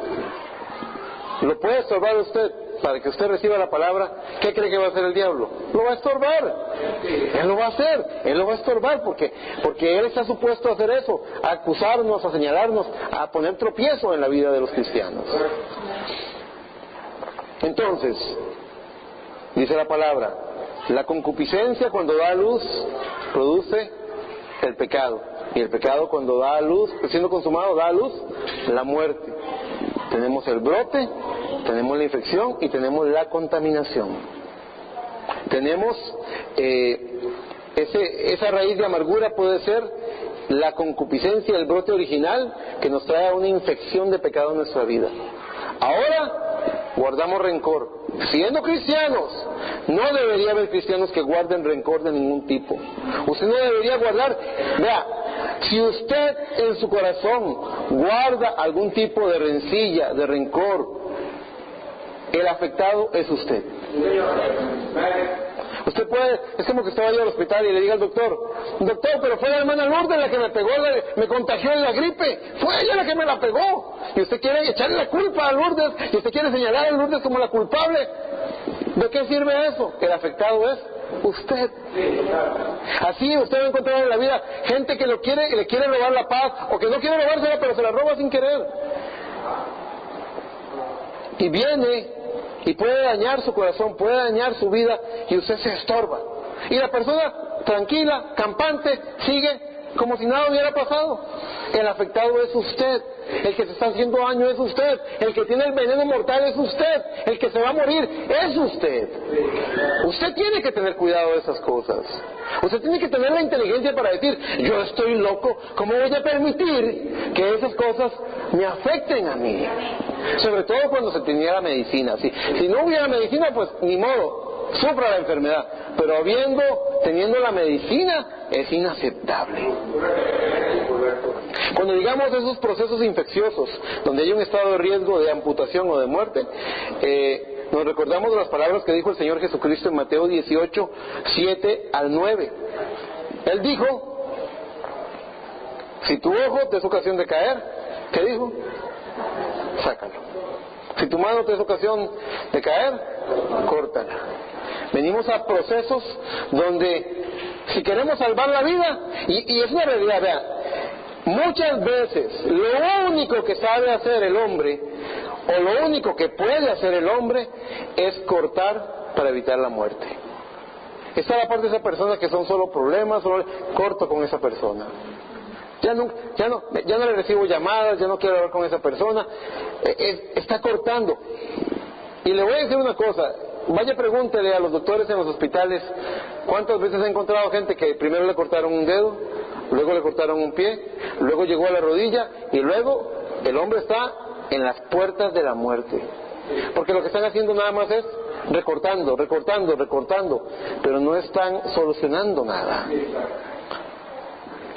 lo puede estorbar a usted para que usted reciba la palabra, ¿qué cree que va a hacer el diablo? Lo va a estorbar. Él lo va a hacer, él lo va a estorbar porque él está supuesto a hacer eso, a acusarnos, a señalarnos, a poner tropiezo en la vida de los cristianos. Entonces, dice la palabra, la concupiscencia cuando da luz produce el pecado, y el pecado cuando da luz, siendo consumado, da a luz la muerte. Tenemos el brote, tenemos la infección y tenemos la contaminación. Tenemos esa raíz de amargura puede ser la concupiscencia, el brote original que nos trae una infección de pecado en nuestra vida. Ahora guardamos rencor. Siendo cristianos, no debería haber cristianos que guarden rencor de ningún tipo. Usted no debería guardar. Vea, si usted en su corazón guarda algún tipo de rencilla, de rencor, el afectado es usted. Usted puede, es como que usted vaya al hospital y le diga al doctor, pero fue la hermana Lourdes la que me pegó, me contagió en la gripe, fue ella la que me la pegó. Y usted quiere echarle la culpa a Lourdes, y usted quiere señalar a Lourdes como la culpable. ¿De qué sirve eso? El afectado es usted. Así usted va a encontrar en la vida gente que le quiere robar la paz, o que no quiere robársela, pero se la roba sin querer. Y viene y puede dañar su corazón, puede dañar su vida, y usted se estorba. Y la persona tranquila, campante, sigue como si nada hubiera pasado. El afectado es usted. El que se está haciendo daño es usted. El que tiene el veneno mortal es usted. El que se va a morir es usted. Usted tiene que tener cuidado de esas cosas. Usted tiene que tener la inteligencia para decir, yo estoy loco, ¿cómo voy a permitir que esas cosas me afecten a mí? Sobre todo cuando se tenía la medicina. Si no hubiera medicina, pues ni modo, sufra la enfermedad. Pero teniendo la medicina, es inaceptable. Cuando digamos esos procesos infecciosos, donde hay un estado de riesgo de amputación o de muerte, nos recordamos de las palabras que dijo el Señor Jesucristo en Mateo 18, 7 al 9. Él dijo, si tu ojo te es ocasión de caer, ¿qué dijo? Sácalo. Si tu mano te es ocasión de caer, córtala. Venimos a procesos donde si queremos salvar la vida, y es una realidad, vean, muchas veces lo único que sabe hacer el hombre, o lo único que puede hacer el hombre, es cortar para evitar la muerte. Está la parte de esa persona que son solo problemas, corto con esa persona. Ya no le recibo llamadas, ya no quiero hablar con esa persona. Está cortando. Y le voy a decir una cosa, vaya pregúntele a los doctores en los hospitales, ¿cuántas veces ha encontrado gente que primero le cortaron un dedo, luego le cortaron un pie, luego llegó a la rodilla, y luego el hombre está en las puertas de la muerte? Porque lo que están haciendo nada más es recortando, pero no están solucionando nada.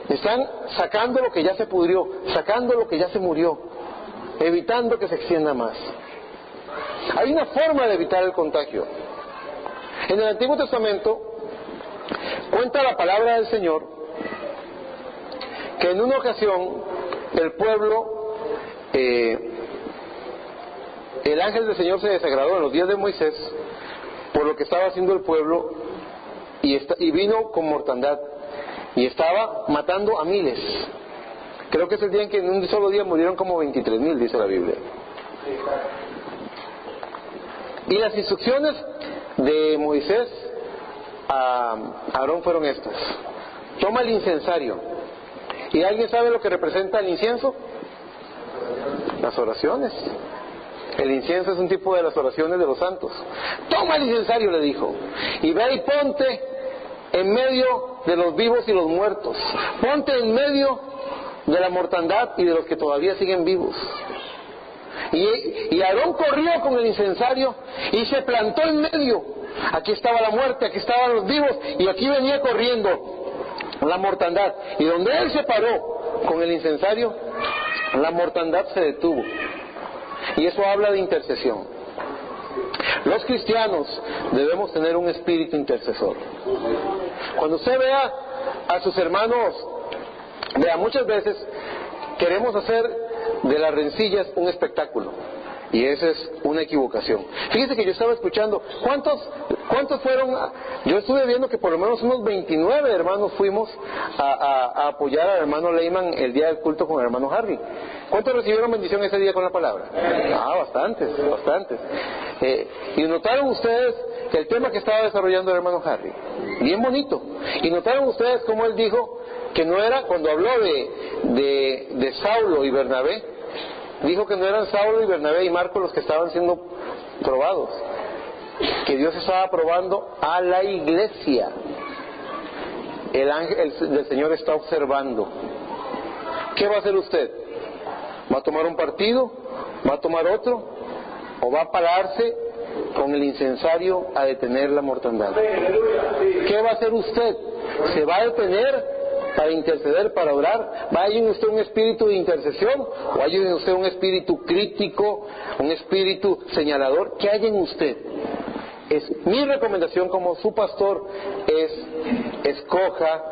Están sacando lo que ya se pudrió, sacando lo que ya se murió, evitando que se extienda más. Hay una forma de evitar el contagio. En el Antiguo Testamento cuenta la palabra del Señor que en una ocasión el pueblo, el ángel del Señor se desagradó en los días de Moisés por lo que estaba haciendo el pueblo y vino con mortandad y estaba matando a miles. Creo que es el día en que en un solo día murieron como 23,000, dice la Biblia. Y las instrucciones de Moisés a Aarón fueron estas: toma el incensario. ¿Y alguien sabe lo que representa el incienso? Las oraciones. El incienso es un tipo de las oraciones de los santos. Toma el incensario, le dijo, y ve y ponte en medio de los vivos y los muertos. Ponte en medio de la mortandad y de los que todavía siguen vivos. Y Aarón corrió con el incensario y se plantó en medio. Aquí estaba la muerte, aquí estaban los vivos, y aquí venía corriendo la mortandad. Y donde él se paró con el incensario, la mortandad se detuvo. Y eso habla de intercesión. Los cristianos debemos tener un espíritu intercesor. Cuando usted vea a sus hermanos, vea, muchas veces queremos hacer de las rencillas un espectáculo, y esa es una equivocación. Fíjese que yo estaba escuchando, ¿cuántos fueron? Yo estuve viendo que por lo menos unos 29 hermanos fuimos a apoyar al hermano Lehman el día del culto con el hermano Harry. ¿Cuántos recibieron bendición ese día con la palabra? Bastantes. Y notaron ustedes el tema que estaba desarrollando el hermano Harry, bien bonito. Y notaron ustedes cómo él dijo que no era, cuando habló de Saulo y Bernabé, dijo que no eran Saulo y Bernabé y Marcos los que estaban siendo probados, que Dios estaba probando a la iglesia. El ángel del Señor está observando. ¿Qué va a hacer usted? ¿Va a tomar un partido? ¿Va a tomar otro? ¿O va a pararse con el incensario a detener la mortandad? ¿Qué va a hacer usted? ¿Se va a detener para interceder, para orar? ¿Va a ir usted un espíritu de intercesión? ¿O hay en usted un espíritu crítico, un espíritu señalador? ¿Qué hay en usted? Mi recomendación como su pastor es: escoja,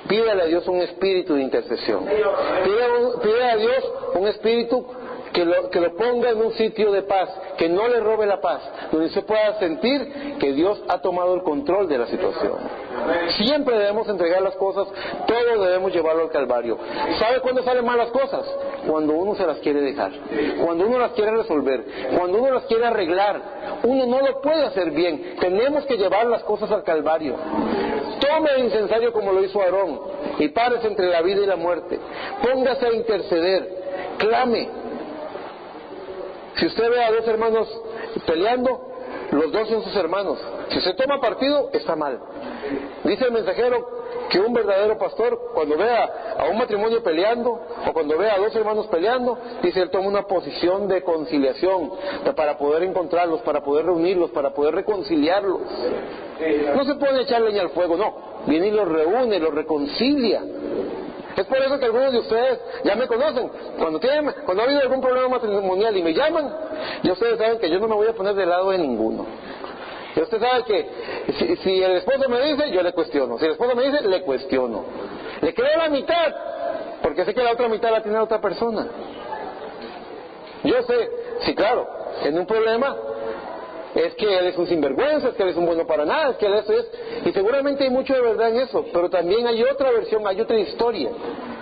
pídale a Dios un espíritu de intercesión. Pídale a Dios un espíritu que lo ponga en un sitio de paz, que no le robe la paz, donde se pueda sentir que Dios ha tomado el control de la situación. Siempre debemos entregar las cosas, todo debemos llevarlo al Calvario. ¿Sabe cuándo salen mal las cosas? Cuando uno se las quiere dejar, cuando uno las quiere resolver, cuando uno las quiere arreglar. Uno no lo puede hacer bien, tenemos que llevar las cosas al Calvario. Tome el incensario como lo hizo Aarón y párese entre la vida y la muerte. Póngase a interceder, clame. Si usted ve a dos hermanos peleando, los dos son sus hermanos. Si usted toma partido, está mal. Dice el mensajero que un verdadero pastor, cuando vea a un matrimonio peleando, o cuando vea a dos hermanos peleando, dice, él toma una posición de conciliación para poder encontrarlos, para poder reunirlos, para poder reconciliarlos. No se pone a echar leña al fuego, no. Viene y los reúne, los reconcilia. Es por eso que algunos de ustedes ya me conocen. Cuando ha habido algún problema matrimonial y me llaman, ya ustedes saben que yo no me voy a poner del lado de ninguno. Y usted sabe que si el esposo me dice, yo le cuestiono. Si el esposo me dice, le cuestiono. Le creo la mitad, porque sé que la otra mitad la tiene otra persona. Yo sé, sí, claro, en un problema es que él es un sinvergüenza, es que él es un bueno para nada, es que él es... Y seguramente hay mucho de verdad en eso, pero también hay otra versión, hay otra historia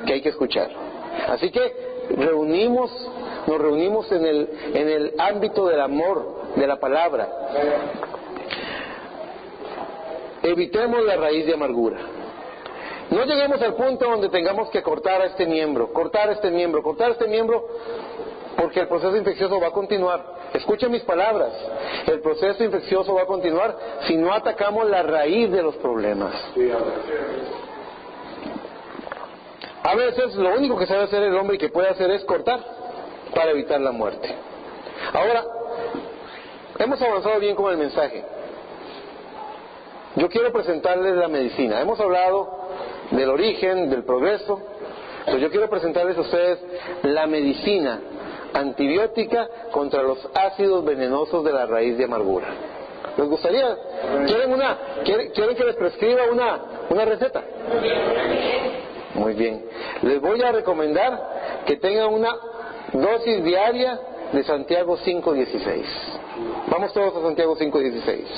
que hay que escuchar. Así que nos reunimos en el ámbito del amor, de la palabra. Evitemos la raíz de amargura. No lleguemos al punto donde tengamos que cortar este miembro, porque el proceso infeccioso va a continuar. Escuchen mis palabras, el proceso infeccioso va a continuar si no atacamos la raíz de los problemas. A veces lo único que sabe hacer el hombre y que puede hacer es cortar para evitar la muerte. Ahora, hemos avanzado bien con el mensaje. Yo quiero presentarles la medicina. Hemos hablado del origen, del progreso, pero yo quiero presentarles a ustedes la medicina antibiótica contra los ácidos venenosos de la raíz de amargura. ¿Les gustaría? ¿Quieren que les prescriba una receta? Muy bien. Les voy a recomendar que tengan una dosis diaria de Santiago 5:16. Vamos todos a Santiago 5:16.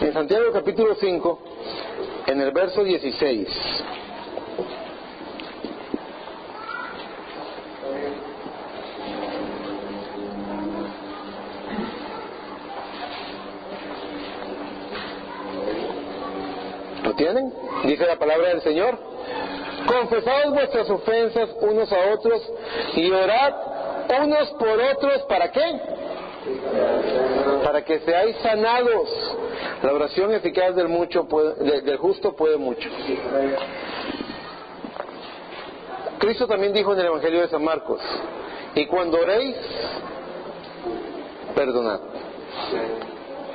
En Santiago capítulo 5, en el verso 16. ¿Lo tienen? Dice la palabra del Señor: confesaos vuestras ofensas unos a otros y orad unos por otros. ¿Para qué? Para que seáis sanados. La oración eficaz del justo puede mucho. Cristo también dijo en el Evangelio de San Marcos: y cuando oréis, perdonad.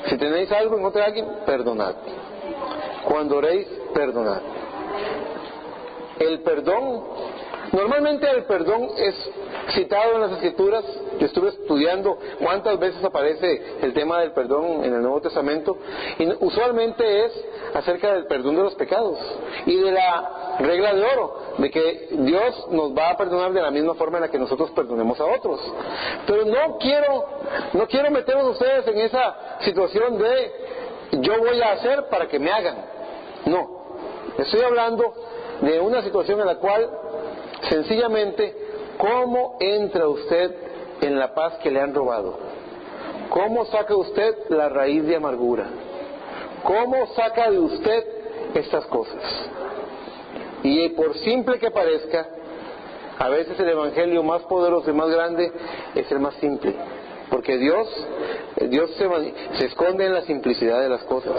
Si tenéis algo en contra de alguien, perdonad. Cuando oréis, perdonad. El perdón, normalmente el perdón es citado en las Escrituras. Yo estuve estudiando cuántas veces aparece el tema del perdón en el Nuevo Testamento, y usualmente es acerca del perdón de los pecados y de la regla de oro, de que Dios nos va a perdonar de la misma forma en la que nosotros perdonemos a otros. Pero no quiero meterlos a ustedes en esa situación de yo voy a hacer para que me hagan. No, estoy hablando de una situación en la cual sencillamente, ¿cómo entra usted en la paz que le han robado? ¿Cómo saca usted la raíz de amargura? ¿Cómo saca de usted estas cosas? Y por simple que parezca, a veces el evangelio más poderoso y más grande es el más simple, porque Dios se esconde en la simplicidad de las cosas.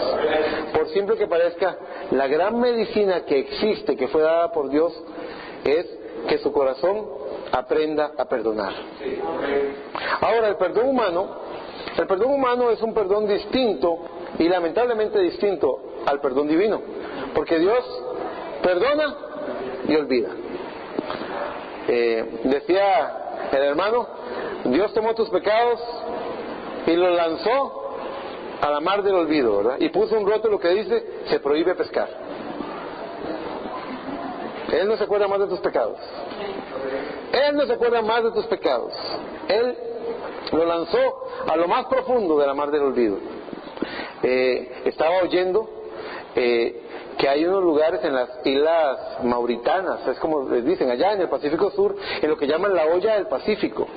Por simple que parezca, la gran medicina que existe, que fue dada por Dios, es que su corazón aprenda a perdonar. Ahora, el perdón humano es un perdón distinto, y lamentablemente distinto al perdón divino, porque Dios perdona y olvida. Decía el hermano: Dios tomó tus pecados y los lanzó a la mar del olvido, ¿verdad? Y puso un rótulo que dice: se prohíbe pescar. Él no se acuerda más de tus pecados. Él no se acuerda más de tus pecados. Él lo lanzó a lo más profundo de la mar del olvido. Estaba oyendo que hay unos lugares en las islas Mauritanas, es como les dicen, allá en el Pacífico Sur, en lo que llaman la olla del Pacífico.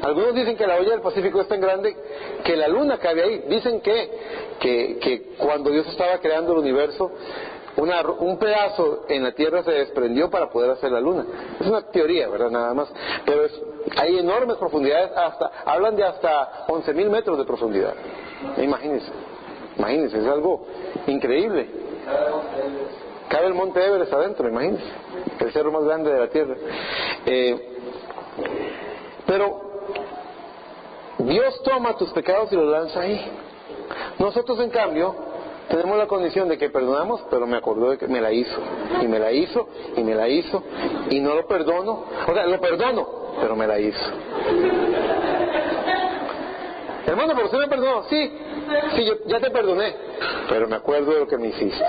Algunos dicen que la olla del Pacífico es tan grande que la luna cabe ahí. Dicen que cuando Dios estaba creando el universo, un pedazo en la Tierra se desprendió para poder hacer la luna. Es una teoría, ¿verdad? Nada más. Pero hay enormes profundidades, hablan de hasta 11.000 metros de profundidad. Imagínense, es algo increíble. Cabe el monte Everest adentro, imagínense, el cerro más grande de la Tierra. Pero Dios toma tus pecados y los lanza ahí. Nosotros, en cambio, tenemos la condición de que perdonamos, pero me acordó de que me la hizo, y me la hizo, y me la hizo, y no lo perdono. O sea, lo perdono, pero me la hizo. Hermano, ¿pero usted me perdonó? Sí, yo ya te perdoné, pero me acuerdo de lo que me hiciste.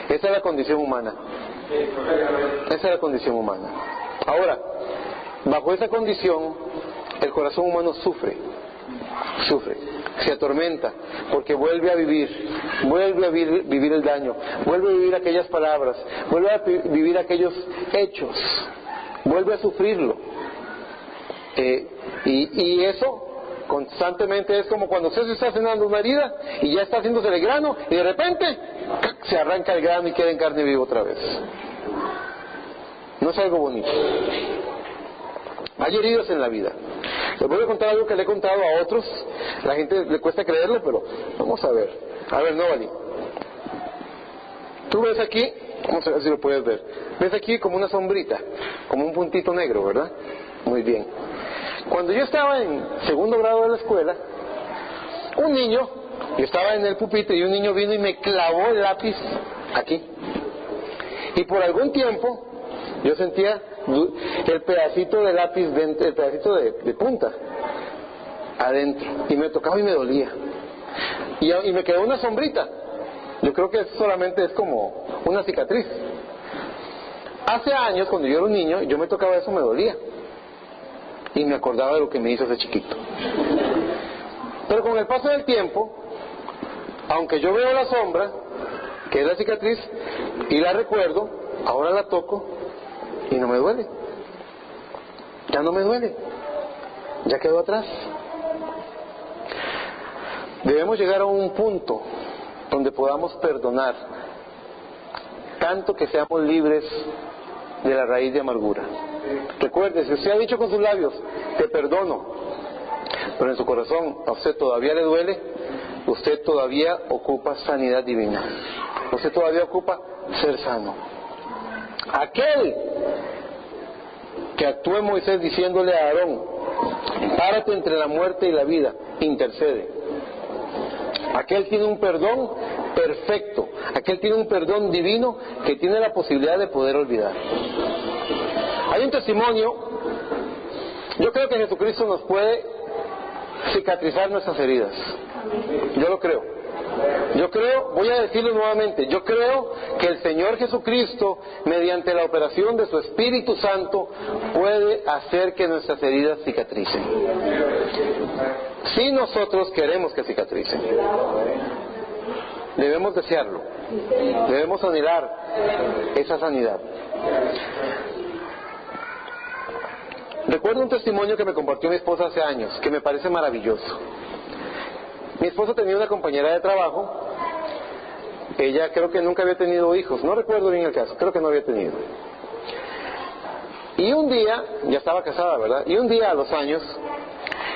Esa es la condición humana. Esa es la condición humana. Ahora, bajo esa condición, el corazón humano sufre, se atormenta, porque vuelve a vivir el daño, vuelve a vivir aquellas palabras, vuelve a vivir aquellos hechos, vuelve a sufrirlo. Y eso constantemente es como cuando usted se está cenando una herida y ya está haciéndose el grano, y de repente se arranca el grano y queda en carne viva otra vez. No es algo bonito. Hay heridas en la vida. Les voy a contar algo que le he contado a otros. La gente le cuesta creerlo, pero vamos a ver. A ver, Novali, tú ves aquí, vamos a ver si lo puedes ver. Ves aquí como una sombrita, como un puntito negro, ¿verdad? Muy bien. Cuando yo estaba en segundo grado de la escuela, un niño, yo estaba en el pupitre y un niño vino y me clavó el lápiz aquí. Y por algún tiempo yo sentía el pedacito de lápiz, el pedacito de punta adentro, y me tocaba y me dolía, y me quedó una sombrita. Yo creo que eso solamente es como una cicatriz. Hace años, cuando yo era un niño, yo me tocaba eso, me dolía. Y me acordaba de lo que me hizo ese chiquito. Pero con el paso del tiempo, aunque yo veo la sombra, que es la cicatriz, y la recuerdo, ahora la toco y no me duele. Ya no me duele. Ya quedó atrás. Debemos llegar a un punto donde podamos perdonar, tanto que seamos libres de la raíz de amargura. Recuerde, si usted ha dicho con sus labios, te perdono, pero en su corazón a usted todavía le duele, usted todavía ocupa sanidad divina. Usted todavía ocupa ser sano. Aquel que actuó en Moisés diciéndole a Aarón, párate entre la muerte y la vida, intercede. Aquel tiene un perdón perfecto, aquel tiene un perdón divino que tiene la posibilidad de poder olvidar. Hay un testimonio, yo creo que Jesucristo nos puede cicatrizar nuestras heridas. Yo lo creo. Yo creo, voy a decirlo nuevamente, yo creo que el Señor Jesucristo, mediante la operación de su Espíritu Santo, puede hacer que nuestras heridas cicatricen. Si nosotros queremos que cicatricen, debemos desearlo, debemos anhelar esa sanidad. Recuerdo un testimonio que me compartió mi esposa hace años, que me parece maravilloso. Mi esposa tenía una compañera de trabajo, ella creo que nunca había tenido hijos, no recuerdo bien el caso, creo que no había tenido. Y un día, ya estaba casada, ¿verdad? Y un día a los años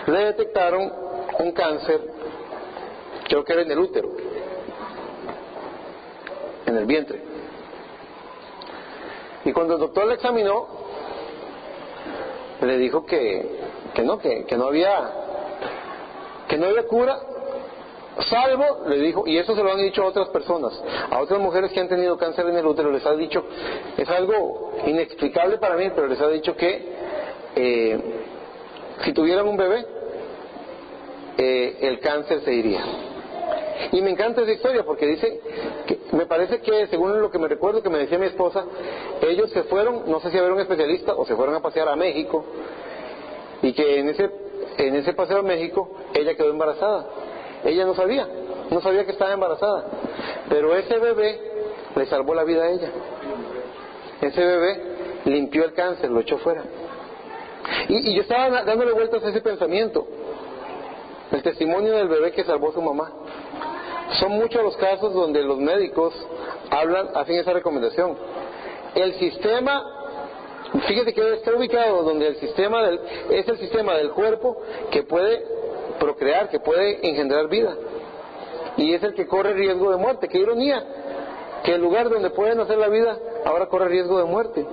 le detectaron un cáncer, creo que era en el útero, en el vientre. Y cuando el doctor le examinó, le dijo que no había cura, salvo, le dijo, y eso se lo han dicho a otras personas, a otras mujeres que han tenido cáncer en el útero, les ha dicho, es algo inexplicable para mí, pero les ha dicho que si tuvieran un bebé, el cáncer se iría. Y me encanta esa historia porque dice, que me parece que según lo que me recuerdo que me decía mi esposa, ellos se fueron, no sé si a ver un especialista o se fueron a pasear a México, y que en ese paseo a México ella quedó embarazada. Ella no sabía que estaba embarazada, pero ese bebé le salvó la vida a ella. Ese bebé limpió el cáncer, lo echó fuera. Y yo estaba dándole vueltas a ese pensamiento, el testimonio del bebé que salvó a su mamá. Son muchos los casos donde los médicos hacen esa recomendación. El sistema, fíjate que está ubicado donde es el sistema del cuerpo que puede procrear, que puede engendrar vida, y es el que corre riesgo de muerte. Qué ironía, que el lugar donde pueden hacer la vida ahora corre riesgo de muerte.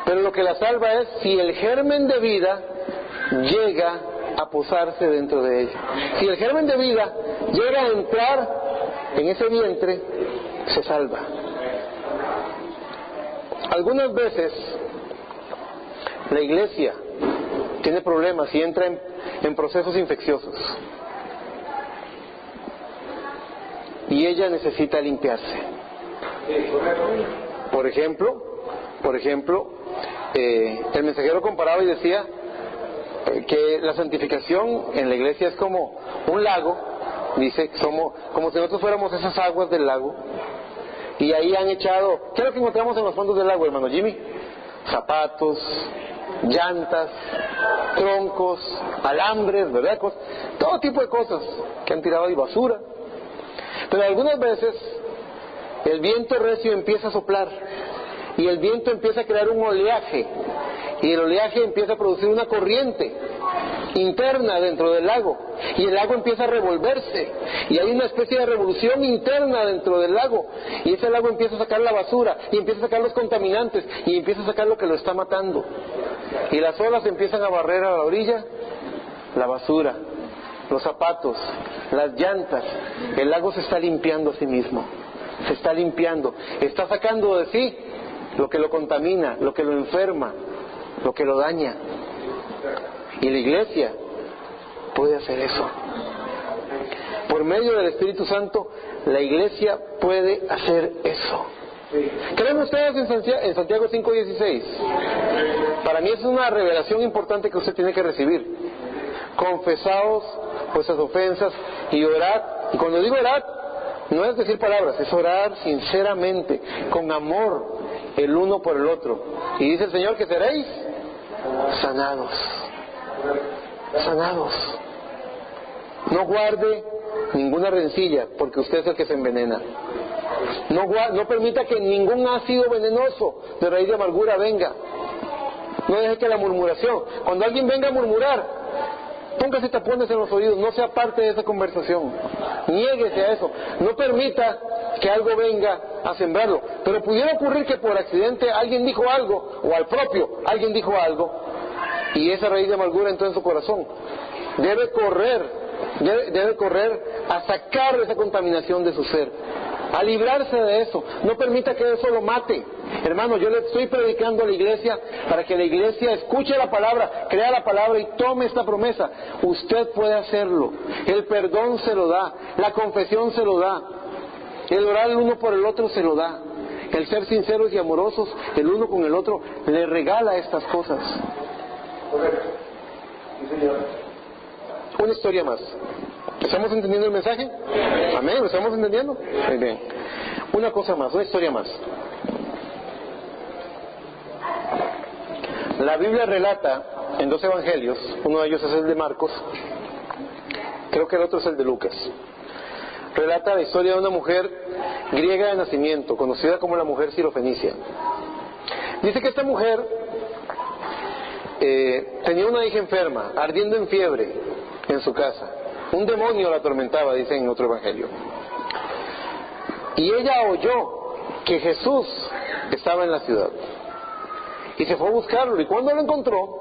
Pero lo que la salva es si el germen de vida llega a posarse dentro de ella. Si el germen de vida llega a entrar en ese vientre, se salva. Algunas veces la iglesia tiene problemas y entra en procesos infecciosos, y ella necesita limpiarse. Por ejemplo, el mensajero comparaba y decía que la santificación en la iglesia es como un lago. Dice, somos como si nosotros fuéramos esas aguas del lago, y ahí han echado, ¿qué es lo que encontramos en los fondos del lago, hermano Jimmy? Zapatos, llantas, troncos, alambres, ¿verdad? Todo tipo de cosas que han tirado ahí, basura. Pero algunas veces el viento recio empieza a soplar, y el viento empieza a crear un oleaje, y el oleaje empieza a producir una corriente interna dentro del lago, y el lago empieza a revolverse, y hay una especie de revolución interna dentro del lago, y ese lago empieza a sacar la basura, y empieza a sacar los contaminantes, y empieza a sacar lo que lo está matando, y las olas empiezan a barrer a la orilla la basura, los zapatos, las llantas. El lago se está limpiando a sí mismo, se está limpiando, está sacando de sí lo que lo contamina, lo que lo enferma, lo que lo daña. Y la iglesia puede hacer eso. Por medio del Espíritu Santo, la iglesia puede hacer eso. ¿Creen ustedes en Santiago 5:16? Para mí es una revelación importante que usted tiene que recibir. Confesaos vuestras ofensas y orad. Y cuando digo orad, no es decir palabras, es orar sinceramente, con amor, el uno por el otro. Y dice el Señor que seréis sanados. Sanados. No guarde ninguna rencilla, porque usted es el que se envenena. No permita que ningún ácido venenoso de raíz de amargura venga. No deje que la murmuración, cuando alguien venga a murmurar, póngase tapones en los oídos, no sea parte de esa conversación. Niéguese a eso. No permita que algo venga a sembrarlo. Pero pudiera ocurrir que por accidente alguien dijo algo, o al propio alguien dijo algo, y esa raíz de amargura entró en su corazón. Debe correr a sacar esa contaminación de su ser, a librarse de eso. No permita que eso lo mate. Hermano, yo le estoy predicando a la iglesia para que la iglesia escuche la palabra, crea la palabra y tome esta promesa. Usted puede hacerlo. El perdón se lo da, la confesión se lo da, el orar el uno por el otro se lo da, el ser sinceros y amorosos el uno con el otro le regala estas cosas. Correcto. Sí, señor. Una historia más. ¿Estamos entendiendo el mensaje? Amén, ¿lo estamos entendiendo? Muy bien. Una cosa más, una historia más. La Biblia relata en 2 evangelios, uno de ellos es el de Marcos, creo que el otro es el de Lucas. Relata la historia de una mujer griega de nacimiento, conocida como la mujer sirofenicia. Dice que esta mujer tenía una hija enferma, ardiendo en fiebre en su casa. Un demonio la atormentaba, dice en otro evangelio. Y ella oyó que Jesús estaba en la ciudad. Y se fue a buscarlo. Y cuando lo encontró,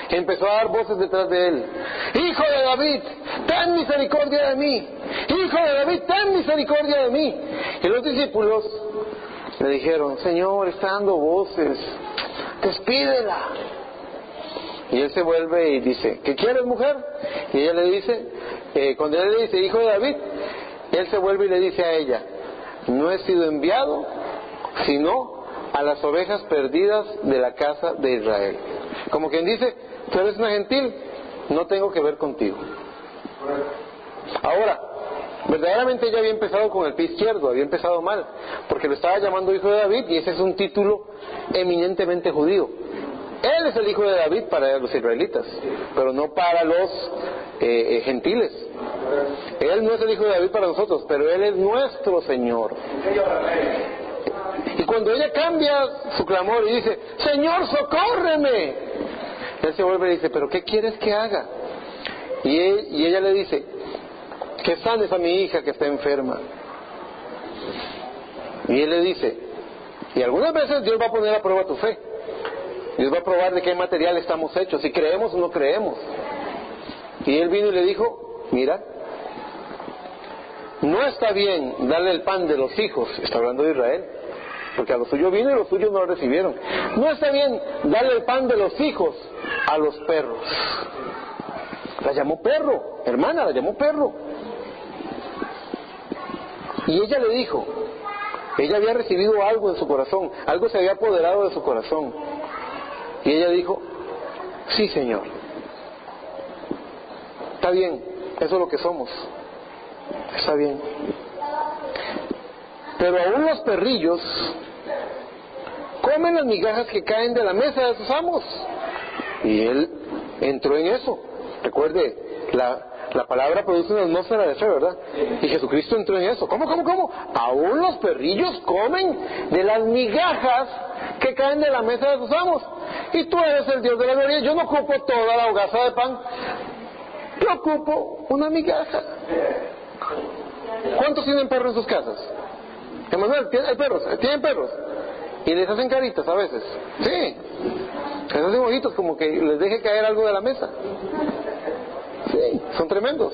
empezó a dar voces detrás de él. ¡Hijo de David, ten misericordia de mí! ¡Hijo de David, ten misericordia de mí! Y los discípulos le dijeron: Señor, está dando voces, despídela. Y él se vuelve y dice: ¿qué quieres, mujer? Y ella le dice, cuando él le dice hijo de David, él se vuelve y le dice a ella: no he sido enviado sino a las ovejas perdidas de la casa de Israel. Como quien dice: tú eres una gentil, no tengo que ver contigo. Ahora, verdaderamente ella había empezado con el pie izquierdo, había empezado mal, porque lo estaba llamando hijo de David, y ese es un título eminentemente judío. Él es el hijo de David para los israelitas, pero no para los gentiles. Él no es el hijo de David para nosotros, pero Él es nuestro Señor. Y cuando ella cambia su clamor y dice: Señor, socórreme, Él se vuelve y dice: ¿pero qué quieres que haga? Y ella le dice: que sanes a mi hija que está enferma. Y Él le dice: y algunas veces Dios va a poner a prueba tu fe. Dios va a probar de qué material estamos hechos, si creemos o no creemos. Y él vino y le dijo: mira, no está bien darle el pan de los hijos, está hablando de Israel, porque a los suyos vino y los suyos no lo recibieron. No está bien darle el pan de los hijos a los perros. La llamó perro, hermana, la llamó perro. Y ella le dijo, ella había recibido algo en su corazón, algo se había apoderado de su corazón. Y ella dijo: sí, Señor, está bien, eso es lo que somos, está bien. Pero aún los perrillos comen las migajas que caen de la mesa de sus amos. Y él entró en eso. Recuerde, la palabra produce una atmósfera de fe, ¿verdad? Y Jesucristo entró en eso. ¿Cómo? Aún los perrillos comen de las migajas que caen de la mesa de sus amos. Y tú eres el Dios de la gloria. Yo no ocupo toda la hogaza de pan, yo ocupo una migaja. ¿Cuántos tienen perros en sus casas? Emanuel, ¿hay perros? ¿Tienen perros? Y les hacen caritas a veces. Sí, les hacen ojitos como que les deje caer algo de la mesa. Sí, son tremendos.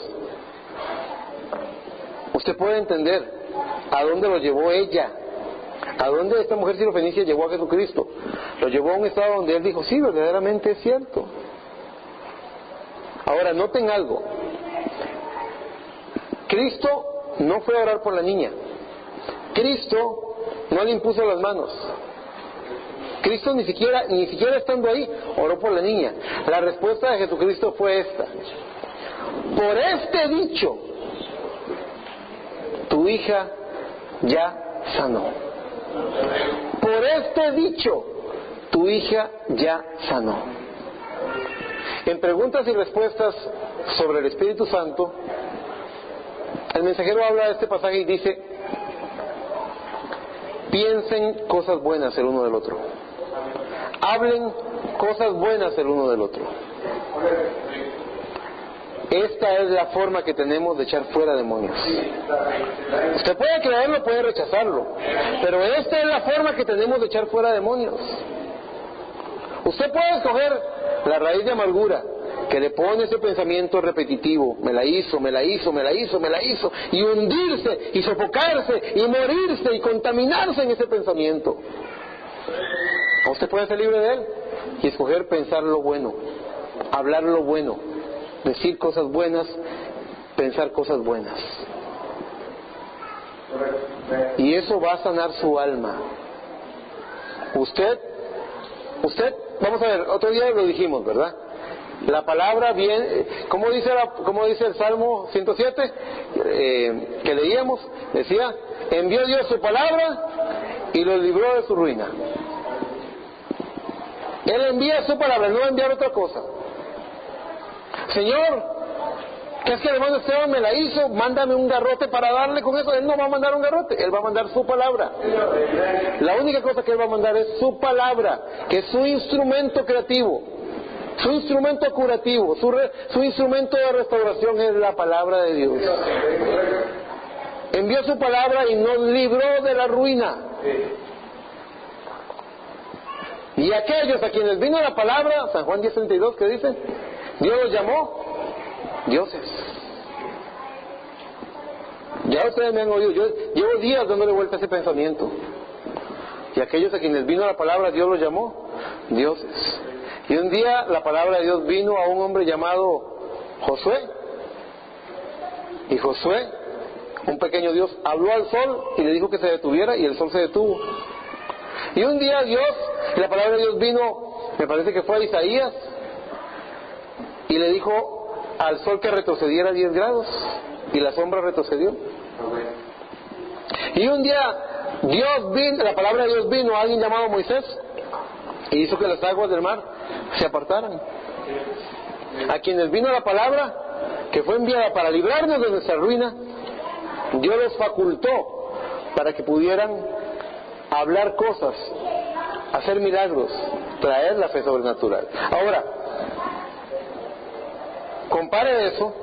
Usted puede entender a dónde lo llevó ella, a dónde esta mujer sirofenicia llevó a Jesucristo. Lo llevó a un estado donde él dijo: sí, verdaderamente es cierto. Ahora, noten algo. Cristo no fue a orar por la niña. Cristo no le impuso las manos. Cristo ni siquiera estando ahí, oró por la niña. La respuesta de Jesucristo fue esta: por este dicho, tu hija ya sanó. Por este dicho, tu hija ya sanó. En preguntas y respuestas sobre el Espíritu Santo, el mensajero habla de este pasaje y dice: piensen cosas buenas el uno del otro. Hablen cosas buenas el uno del otro. Esta es la forma que tenemos de echar fuera demonios. Usted puede creerlo, puede rechazarlo, pero esta es la forma que tenemos de echar fuera demonios. Usted puede escoger la raíz de amargura que le pone ese pensamiento repetitivo: me la hizo, me la hizo, me la hizo, me la hizo, y hundirse, y sofocarse, y morirse, y contaminarse en ese pensamiento. O usted puede ser libre de él y escoger pensar lo bueno, hablar lo bueno, decir cosas buenas, pensar cosas buenas. Y eso va a sanar su alma. Usted, vamos a ver, otro día lo dijimos, ¿verdad? La palabra bien, ¿cómo dice el Salmo 107 que leíamos? Decía: envió Dios su palabra y los libró de su ruina. Él envía su palabra, no va a enviar otra cosa. Señor, ¿qué es que el hermano Esteban me la hizo? Mándame un garrote para darle con eso. Él no va a mandar un garrote, él va a mandar su palabra. La única cosa que él va a mandar es su palabra, que es su instrumento creativo, su instrumento curativo, su instrumento de restauración es la palabra de Dios. Envió su palabra y nos libró de la ruina. Y aquellos a quienes vino la palabra, San Juan 10:32, ¿qué dice? Dios los llamó dioses. Ya ustedes me han oído, yo llevo días dándole vuelta a ese pensamiento. Y aquellos a quienes vino la palabra, Dios los llamó dioses. Y un día la palabra de Dios vino a un hombre llamado Josué. Y Josué, un pequeño Dios, habló al sol y le dijo que se detuviera, y el sol se detuvo. Y un día la palabra de Dios vino, me parece que fue a Isaías, y le dijo al sol que retrocediera 10 grados, y la sombra retrocedió. Y un día la palabra de Dios vino a alguien llamado Moisés, y hizo que las aguas del mar se apartaran. A quienes vino la palabra, que fue enviada para librarnos de nuestra ruina, Dios los facultó para que pudieran hablar cosas, hacer milagros, traer la fe sobrenatural. Ahora, compare eso,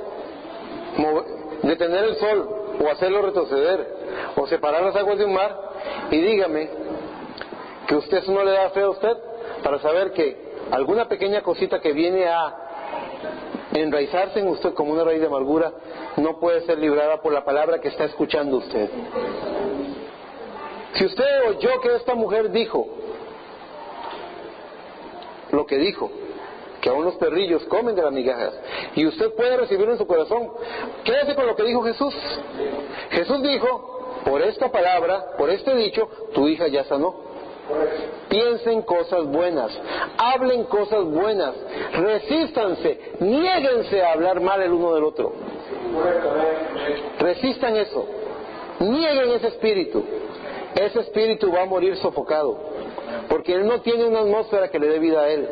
detener el sol, o hacerlo retroceder, o separar las aguas de un mar, y dígame que eso no le da fe a usted para saber que alguna pequeña cosita que viene a enraizarse en usted como una raíz de amargura no puede ser librada por la palabra que está escuchando usted. Si usted oyó que esta mujer dijo lo que dijo, que aún los perrillos comen de las migajas, y usted puede recibirlo en su corazón, quédese con lo que dijo Jesús. Jesús dijo: por esta palabra, por este dicho, tu hija ya sanó. Piensen cosas buenas, hablen cosas buenas, resístanse, niéguense a hablar mal el uno del otro. Resistan eso, nieguen ese espíritu. Ese espíritu va a morir sofocado, porque él no tiene una atmósfera que le dé vida a él.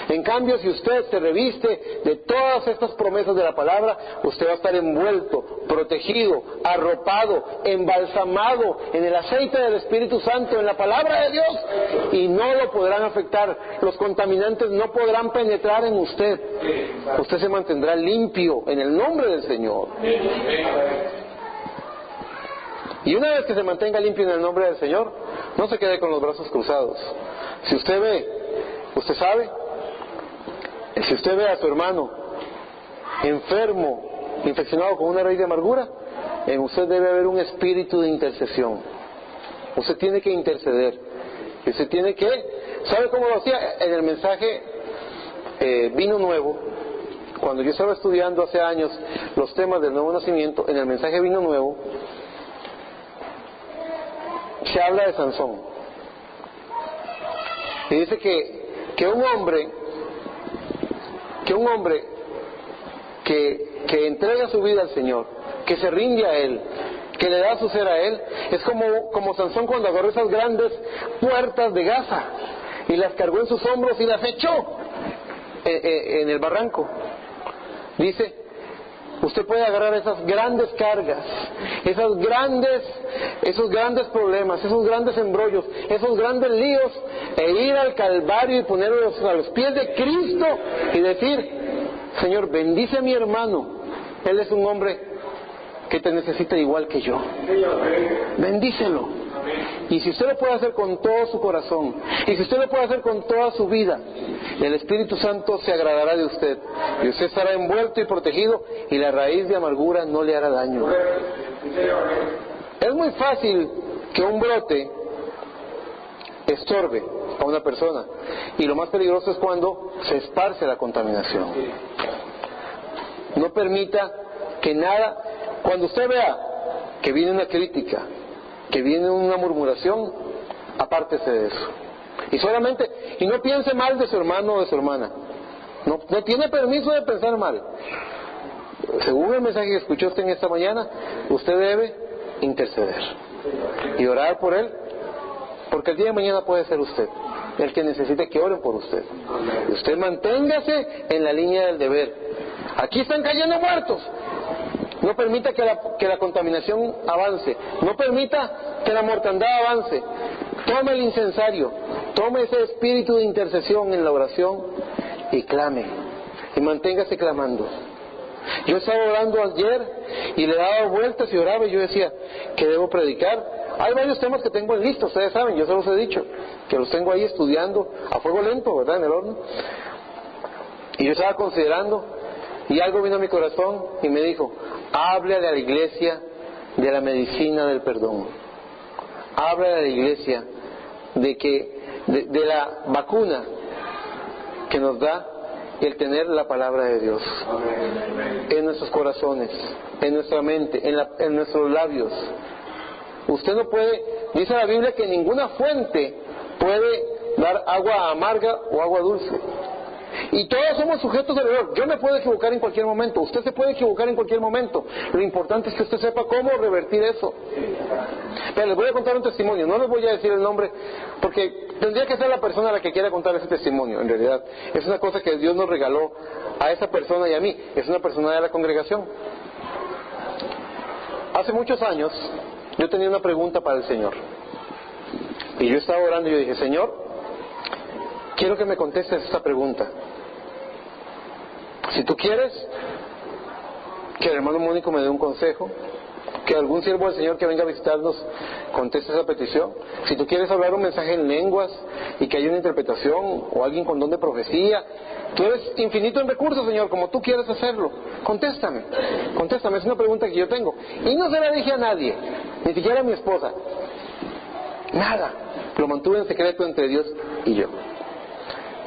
En cambio, si usted se reviste de todas estas promesas de la palabra, usted va a estar envuelto, protegido, arropado, embalsamado en el aceite del Espíritu Santo, en la palabra de Dios, y no lo podrán afectar. Los contaminantes no podrán penetrar en usted. Usted se mantendrá limpio en el nombre del Señor. Y una vez que se mantenga limpio en el nombre del Señor, no se quede con los brazos cruzados. Si usted ve, usted sabe, si usted ve a su hermano enfermo, infeccionado con una raíz de amargura, en usted debe haber un espíritu de intercesión. Usted tiene que interceder. Y usted tiene que, ¿sabe cómo lo hacía? En el mensaje Vino Nuevo, cuando yo estaba estudiando hace años los temas del nuevo nacimiento, en el mensaje Vino Nuevo, se habla de Sansón. Y dice que un hombre que entrega su vida al Señor, que se rinde a Él, que le da su ser a Él, es como Sansón cuando agarró esas grandes puertas de Gaza y las cargó en sus hombros y las echó en el barranco. Dice, usted puede agarrar esas grandes cargas, esos grandes problemas, esos grandes embrollos, esos grandes líos, e ir al Calvario y ponerlos a los pies de Cristo y decir, Señor, bendice a mi hermano, él es un hombre que te necesita igual que yo. Bendícelo. Y si usted lo puede hacer con todo su corazón, y si usted lo puede hacer con toda su vida, el Espíritu Santo se agradará de usted, y usted estará envuelto y protegido, y la raíz de amargura no le hará daño. Es muy fácil que un brote estorbe a una persona, y lo más peligroso es cuando se esparce la contaminación. No permita que nada, cuando usted vea que viene una crítica, que viene una murmuración, apártese de eso. Y no piense mal de su hermano o de su hermana. No tiene permiso de pensar mal. Según el mensaje que escuchó usted en esta mañana, usted debe interceder y orar por él, porque el día de mañana puede ser usted el que necesite que oren por usted. Y usted manténgase en la línea del deber. Aquí están cayendo muertos. No permita que la contaminación avance. No permita que la mortandad avance. Tome el incensario. Tome ese espíritu de intercesión en la oración y clame. Y manténgase clamando. Yo estaba orando ayer y le daba vueltas y oraba y yo decía, ¿qué debo predicar? Hay varios temas que tengo en lista, ustedes saben, yo se los he dicho, que los tengo ahí estudiando a fuego lento, ¿verdad? En el horno. Y yo estaba considerando, y algo vino a mi corazón y me dijo, háblale a la iglesia de la medicina del perdón. Háblale a la iglesia de la vacuna que nos da el tener la palabra de Dios en nuestros corazones, en nuestra mente, en nuestros labios. Usted no puede, dice la Biblia que ninguna fuente puede dar agua amarga o agua dulce. Y todos somos sujetos del error. Yo me puedo equivocar en cualquier momento, usted se puede equivocar en cualquier momento. Lo importante es que usted sepa cómo revertir eso. Pero les voy a contar un testimonio, no les voy a decir el nombre, porque tendría que ser la persona a la que quiera contar ese testimonio, en realidad. Es una cosa que Dios nos regaló a esa persona y a mí, es una persona de la congregación. Hace muchos años, yo tenía una pregunta para el Señor. Y yo estaba orando y yo dije, Señor, quiero que me contestes esta pregunta. Si tú quieres que el hermano Mónico me dé un consejo, que algún siervo del Señor que venga a visitarnos conteste esa petición, si tú quieres hablar un mensaje en lenguas y que haya una interpretación o alguien con don de profecía, tú eres infinito en recursos, Señor, como tú quieres hacerlo, contéstame, es una pregunta que yo tengo. Y no se la dije a nadie, ni siquiera a mi esposa, nada, lo mantuve en secreto entre Dios y yo.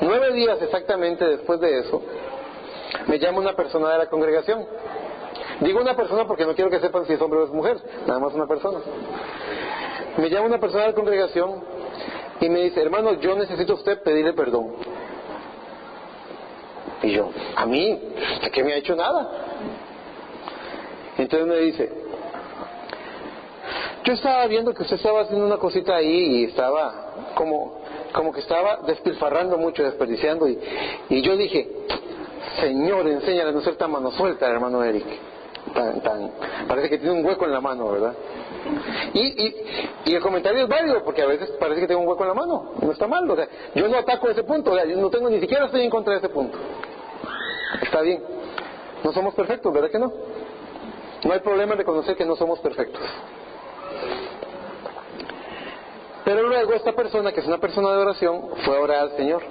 9 días exactamente después de eso, me llama una persona de la congregación. Digo una persona porque no quiero que sepan si es hombre o es mujer, nada más una persona. Me llama una persona de la congregación y me dice, hermano, yo necesito a usted pedirle perdón. Y yo, ¿a mí? ¿A qué me ha hecho nada? Entonces me dice, yo estaba viendo que usted estaba haciendo una cosita ahí y estaba como que estaba despilfarrando mucho, desperdiciando, y yo dije, Señor, enséñale a no ser tan mano suelta, hermano Eric. Parece que tiene un hueco en la mano, ¿verdad? Y el comentario es válido, porque a veces parece que tengo un hueco en la mano, no está mal, o sea, yo no ataco ese punto, o sea, yo no tengo, ni siquiera estoy en contra de ese punto. Está bien, no somos perfectos, ¿verdad que no? No hay problema en reconocer que no somos perfectos. Pero luego esta persona, que es una persona de oración, fue a orar al Señor.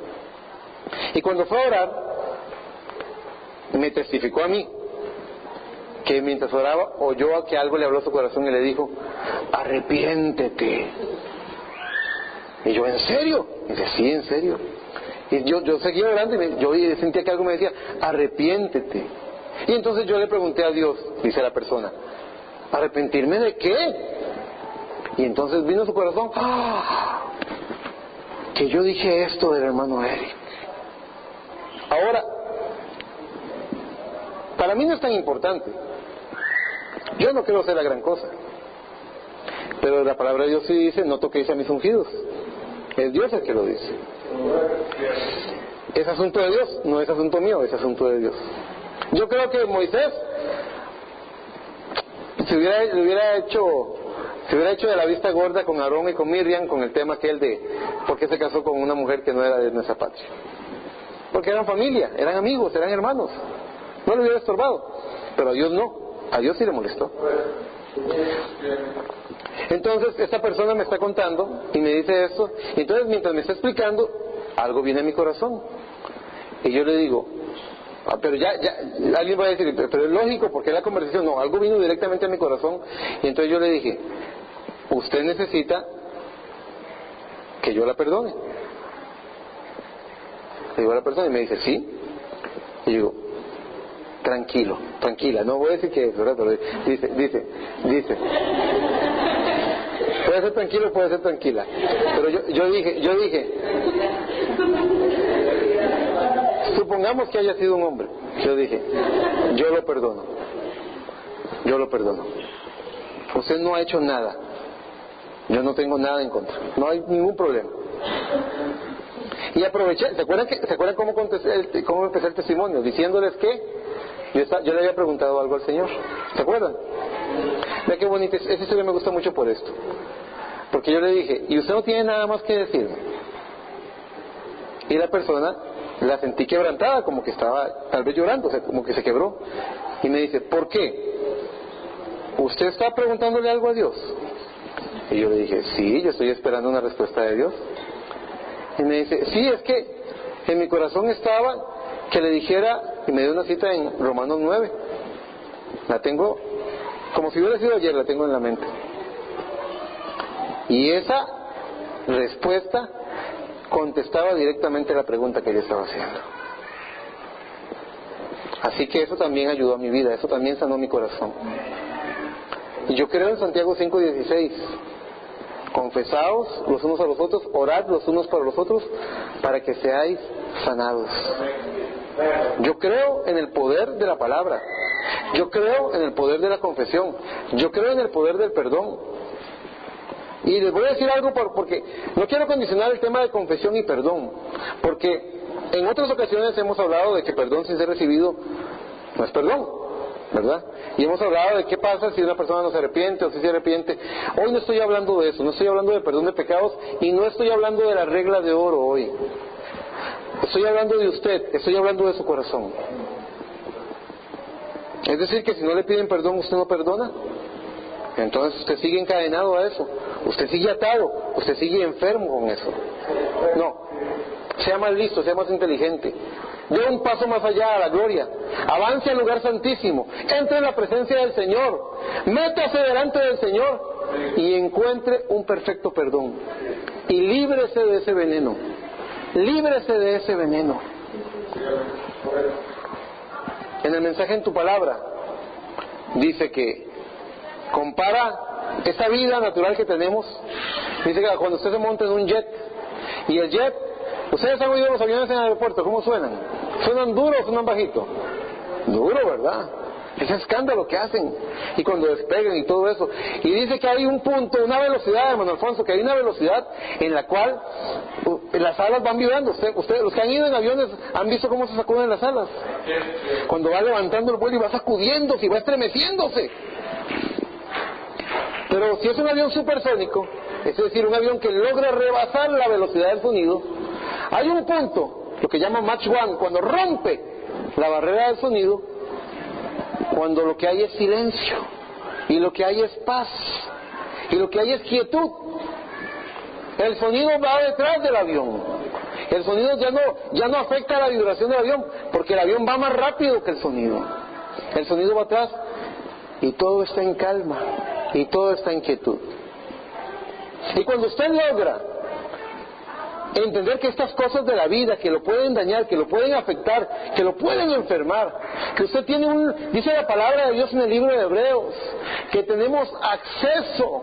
Y cuando fue a orar, me testificó a mí que mientras oraba oyó que algo le habló a su corazón y le dijo, arrepiéntete. Y yo, ¿en serio? Y dice, sí, en serio. Y yo seguía orando y yo sentía que algo me decía, arrepiéntete. Y entonces yo le pregunté a Dios, dice la persona, ¿arrepentirme de qué? Y entonces vino a su corazón, que yo dije esto del hermano Eric. Ahora, para mí no es tan importante. Yo no quiero hacer la gran cosa. Pero la palabra de Dios sí dice, no toquéis a mis ungidos. Es Dios el que lo dice. Es asunto de Dios, no es asunto mío, es asunto de Dios. Yo creo que Moisés se hubiera hecho de la vista gorda con Aarón y con Miriam con el tema aquel de por qué se casó con una mujer que no era de nuestra patria. Porque eran familia, eran amigos, eran hermanos. No le hubiera estorbado. Pero a Dios no, a Dios sí le molestó. Entonces esta persona me está contando y me dice esto, y entonces mientras me está explicando, algo viene a mi corazón. Y yo le digo, pero ya, alguien va a decir, pero es lógico, porque la conversación, no, algo vino directamente a mi corazón. Y entonces yo le dije, usted necesita que yo la perdone. Le digo a la persona y me dice, sí. Y digo, tranquila, no voy a decir que es, ¿verdad? Pero dice, puede ser tranquilo, puede ser tranquila. Pero yo dije, supongamos que haya sido un hombre. Yo dije, yo lo perdono. Usted no ha hecho nada. Yo no tengo nada en contra. No hay ningún problema. Y aproveché, ¿se acuerdan cómo empecé el testimonio? Diciéndoles que yo le había preguntado algo al Señor. ¿Se acuerdan? Vea qué bonito, esa historia me gusta mucho por esto. Porque yo le dije, ¿y usted no tiene nada más que decirme? Y la persona la sentí quebrantada, como que estaba tal vez llorando, o sea, como que se quebró. Y me dice, ¿por qué? ¿Usted está preguntándole algo a Dios? Y yo le dije, sí, yo estoy esperando una respuesta de Dios. Y me dice, sí, es que en mi corazón estaba que le dijera, y me dio una cita en Romanos 9. La tengo, como si hubiera sido ayer, la tengo en la mente. Y esa respuesta contestaba directamente la pregunta que yo estaba haciendo. Así que eso también ayudó a mi vida, eso también sanó mi corazón. Y yo creo en Santiago 5:16. Confesaos los unos a los otros, orad los unos para los otros, para que seáis sanados. Yo creo en el poder de la palabra. Yo creo en el poder de la confesión. Yo creo en el poder del perdón. Y les voy a decir algo porque no quiero condicionar el tema de confesión y perdón, porque en otras ocasiones hemos hablado de que perdón sin ser recibido no es perdón, ¿verdad? Y hemos hablado de qué pasa si una persona no se arrepiente o si se arrepiente. Hoy no estoy hablando de eso, no estoy hablando de perdón de pecados y no estoy hablando de la regla de oro hoy. Estoy hablando de usted, estoy hablando de su corazón. Es decir, que si no le piden perdón, usted no perdona. Entonces usted sigue encadenado a eso, usted sigue atado, usted sigue enfermo con eso. No, sea más listo, sea más inteligente, dé un paso más allá a la gloria, avance al lugar santísimo, entre en la presencia del Señor, métase delante del Señor y encuentre un perfecto perdón y líbrese de ese veneno, líbrese de ese veneno. En el mensaje en tu palabra dice que compara esa vida natural que tenemos. Dice que cuando usted se monta en un jet, y el jet, ustedes han oído los aviones en el aeropuerto, ¿cómo suenan? ¿Suenan duro o suenan bajito? Duro, ¿verdad? Ese escándalo que hacen, y cuando despegan y todo eso. Y dice que hay un punto, una velocidad, hermano Alfonso, que hay una velocidad en la cual las alas van vibrando. Ustedes, los que han ido en aviones, han visto cómo se sacuden las alas. Cuando va levantando el vuelo y va sacudiéndose y va estremeciéndose. Pero si es un avión supersónico, es decir, un avión que logra rebasar la velocidad del sonido, hay un punto, lo que llaman Mach 1, cuando rompe la barrera del sonido, cuando lo que hay es silencio, y lo que hay es paz, y lo que hay es quietud. El sonido va detrás del avión. El sonido ya no afecta a la vibración del avión, porque el avión va más rápido que el sonido. El sonido va atrás, y todo está en calma. Y todo está en quietud. Y cuando usted logra entender que estas cosas de la vida, que lo pueden dañar, que lo pueden afectar, que lo pueden enfermar, que usted tiene dice la palabra de Dios en el libro de Hebreos, que tenemos acceso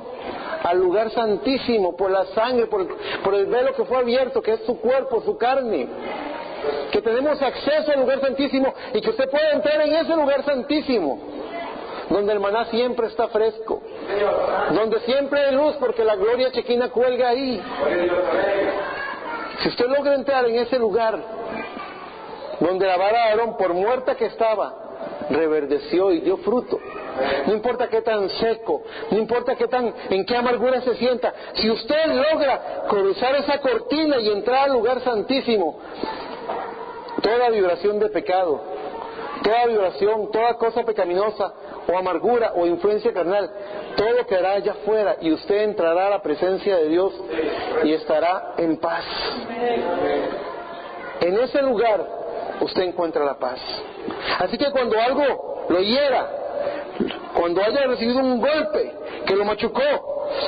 al lugar santísimo por la sangre, por el velo que fue abierto, que es su cuerpo, su carne, que tenemos acceso al lugar santísimo y que usted puede entrar en ese lugar santísimo, donde el maná siempre está fresco, donde siempre hay luz porque la gloria chequina cuelga ahí. Si usted logra entrar en ese lugar donde la vara de Aarón, por muerta que estaba, reverdeció y dio fruto, no importa qué tan seco, no importa en qué amargura se sienta, si usted logra cruzar esa cortina y entrar al lugar santísimo, toda vibración de pecado, toda vibración, toda cosa pecaminosa o amargura o influencia carnal, todo quedará allá afuera y usted entrará a la presencia de Dios y estará en paz. En ese lugar usted encuentra la paz. Así que cuando algo lo hiera, cuando haya recibido un golpe que lo machucó,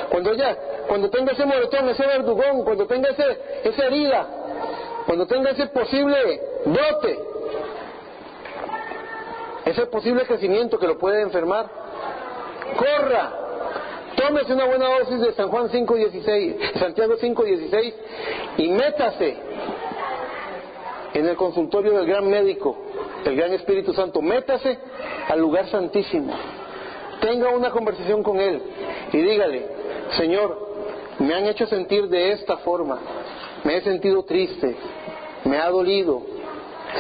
cuando tenga ese moretón, ese verdugón, cuando tenga esa herida, cuando tenga ese posible brote, ese posible crecimiento que lo puede enfermar, corra, tómese una buena dosis de Santiago 5:16 y métase en el consultorio del gran médico, el gran Espíritu Santo, métase al lugar santísimo, tenga una conversación con Él y dígale: Señor, me han hecho sentir de esta forma, me he sentido triste, me ha dolido,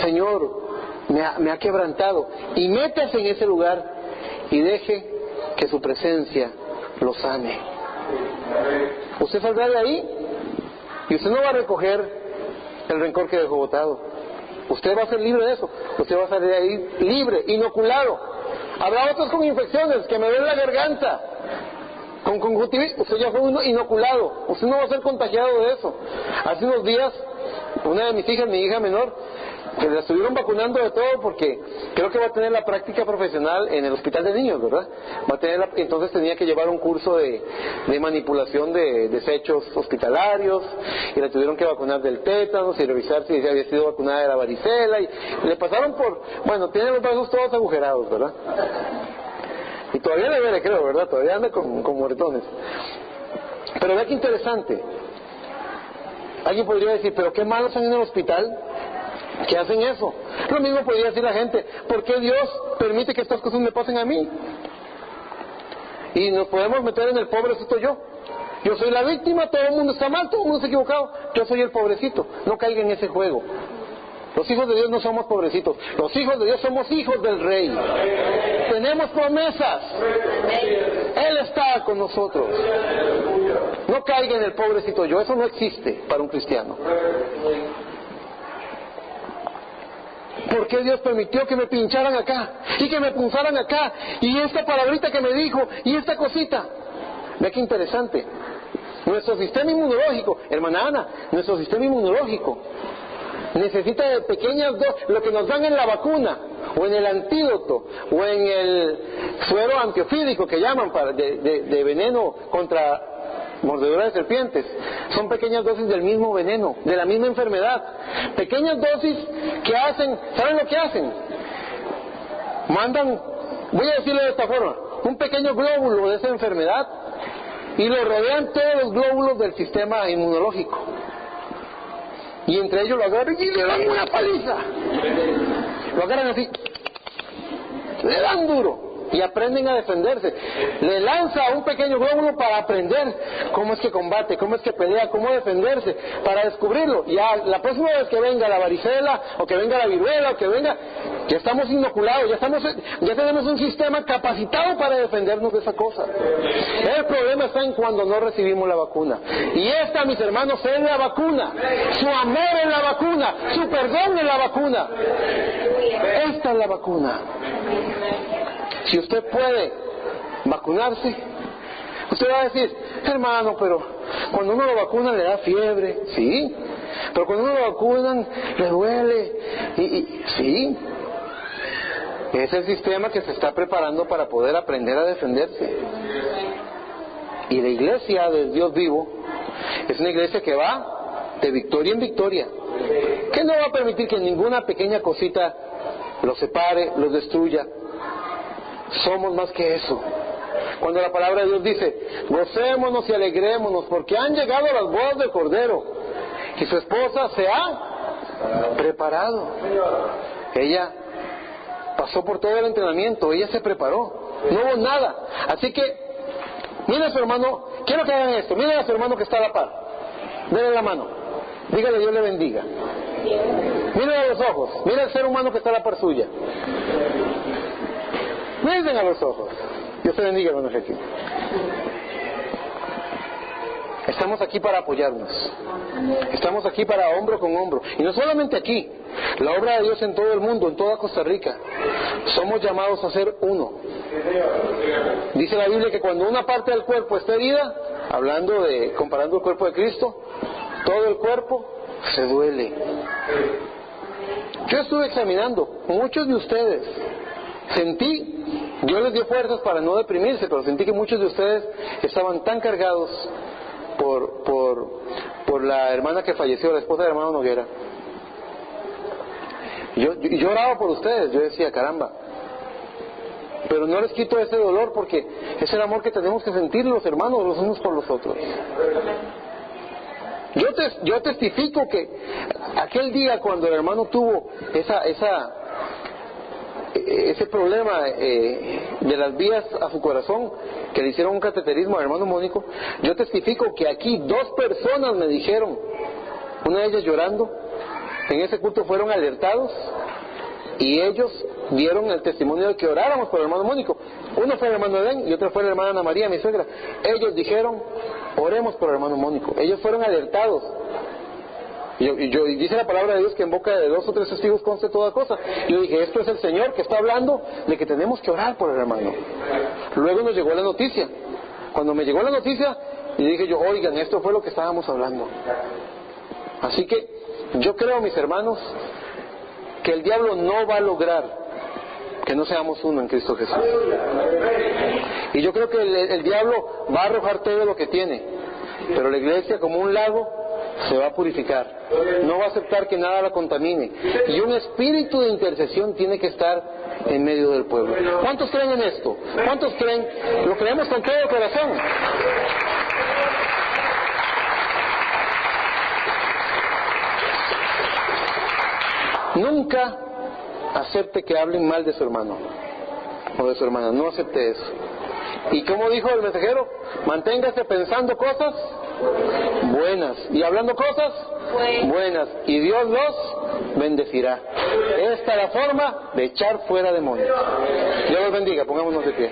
Señor, me ha quebrantado, y métase en ese lugar y deje que su presencia lo sane. Usted saldrá de ahí y usted no va a recoger el rencor que dejó botado. Usted va a ser libre de eso. Usted va a salir de ahí libre, inoculado. Habrá otros con infecciones, que me duele la garganta, con conjuntivitis. Usted ya fue uno inoculado. Usted no va a ser contagiado de eso. Hace unos días, una de mis hijas, mi hija menor, que la estuvieron vacunando de todo porque creo que va a tener la práctica profesional en el hospital de niños, ¿verdad? Entonces tenía que llevar un curso de manipulación de desechos hospitalarios, y la tuvieron que vacunar del tétanos y revisar si había sido vacunada de la varicela, y le pasaron tiene los brazos todos agujerados, ¿verdad? Y todavía le duele, creo, ¿verdad? Todavía anda con moretones. Pero vea qué interesante. Alguien podría decir: pero qué malos están en el hospital que hacen eso. Lo mismo podría decir la gente: ¿por qué Dios permite que estas cosas me pasen a mí? Y nos podemos meter en el pobrecito yo. Yo soy la víctima, todo el mundo está mal, todo el mundo está equivocado, yo soy el pobrecito. No caiga en ese juego. Los hijos de Dios no somos pobrecitos. Los hijos de Dios somos hijos del Rey. Tenemos promesas. Él está con nosotros. No caiga en el pobrecito yo. Eso no existe para un cristiano. ¿Por qué Dios permitió que me pincharan acá y que me punzaran acá, y esta palabrita que me dijo y esta cosita? Ve qué interesante. Nuestro sistema inmunológico, hermana Ana, nuestro sistema inmunológico necesita de pequeñas dosis, lo que nos dan en la vacuna o en el antídoto o en el suero antiofídico que llaman de veneno contra mordedura de serpientes. Son pequeñas dosis del mismo veneno, de la misma enfermedad. Pequeñas dosis que hacen, ¿saben lo que hacen? Mandan, voy a decirlo de esta forma, un pequeño glóbulo de esa enfermedad y lo rodean todos los glóbulos del sistema inmunológico. Y entre ellos lo agarran y le dan una paliza. Lo agarran así, le dan duro y aprenden a defenderse. Le lanza un pequeño glóbulo para aprender cómo es que combate, cómo es que pelea, cómo defenderse, para descubrirlo. Y la próxima vez que venga la varicela, o que venga la viruela, o que venga, ya estamos inoculados, ya tenemos un sistema capacitado para defendernos de esa cosa. El problema está en cuando no recibimos la vacuna. Y esta, mis hermanos, es la vacuna. Su amor es la vacuna, su perdón es la vacuna. Esta es la vacuna. Si usted puede vacunarse, usted va a decir: hermano, pero cuando uno lo vacunan le da fiebre. Sí, pero cuando uno lo vacunan le duele. Sí, es el sistema que se está preparando para poder aprender a defenderse. Y la iglesia del Dios vivo es una iglesia que va de victoria en victoria, que no va a permitir que ninguna pequeña cosita los separe, los destruya. Somos más que eso. Cuando la palabra de Dios dice, gocémonos y alegrémonos porque han llegado las bodas del Cordero y su esposa se ha preparado. Ella pasó por todo el entrenamiento, ella se preparó, no hubo nada. Así que, mire a su hermano, quiero que hagan esto, mire a su hermano que está a la par, denle la mano, dígale Dios le bendiga. Miren a los ojos, mire al ser humano que está a la par suya. Miren a los ojos. Dios te bendiga, hermano Joaquín. Estamos aquí para apoyarnos. Estamos aquí para hombro con hombro. Y no solamente aquí, la obra de Dios en todo el mundo, en toda Costa Rica. Somos llamados a ser uno. Dice la Biblia que cuando una parte del cuerpo está herida, comparando el cuerpo de Cristo, todo el cuerpo se duele. Yo estuve examinando muchos de ustedes. Sentí, Dios les dio fuerzas para no deprimirse, pero sentí que muchos de ustedes estaban tan cargados por la hermana que falleció, la esposa del hermano Noguera. Yo oraba por ustedes, yo decía, caramba, pero no les quito ese dolor porque es el amor que tenemos que sentir los hermanos los unos por los otros. Yo testifico que aquel día cuando el hermano tuvo ese problema de las vías a su corazón, que le hicieron un cateterismo al hermano Mónico, yo testifico que aquí 2 personas me dijeron, una de ellas llorando, en ese culto fueron alertados y ellos dieron el testimonio de que oráramos por el hermano Mónico. Uno fue el hermano Edén y otro fue la hermana Ana María, mi suegra. Ellos dijeron, oremos por el hermano Mónico. Ellos fueron alertados. Y dice la palabra de Dios que en boca de 2 o 3 testigos conste toda cosa. Y yo dije, esto es el Señor que está hablando de que tenemos que orar por el hermano. Luego nos llegó la noticia. Cuando me llegó la noticia, y dije yo, oigan, esto fue lo que estábamos hablando. Así que yo creo, mis hermanos, que el diablo no va a lograr que no seamos uno en Cristo Jesús. Y yo creo que el diablo va a arrojar todo lo que tiene, pero la iglesia, como un lago, se va a purificar, no va a aceptar que nada la contamine, y un espíritu de intercesión tiene que estar en medio del pueblo. ¿Cuántos creen en esto? ¿Cuántos creen? Lo creemos con todo el corazón. Nunca acepte que hablen mal de su hermano o de su hermana, no acepte eso. Y como dijo el mensajero, manténgase pensando cosas buenas y hablando cosas buenas, y Dios los bendecirá. Esta es la forma de echar fuera demonios. Dios los bendiga, pongámonos de pie.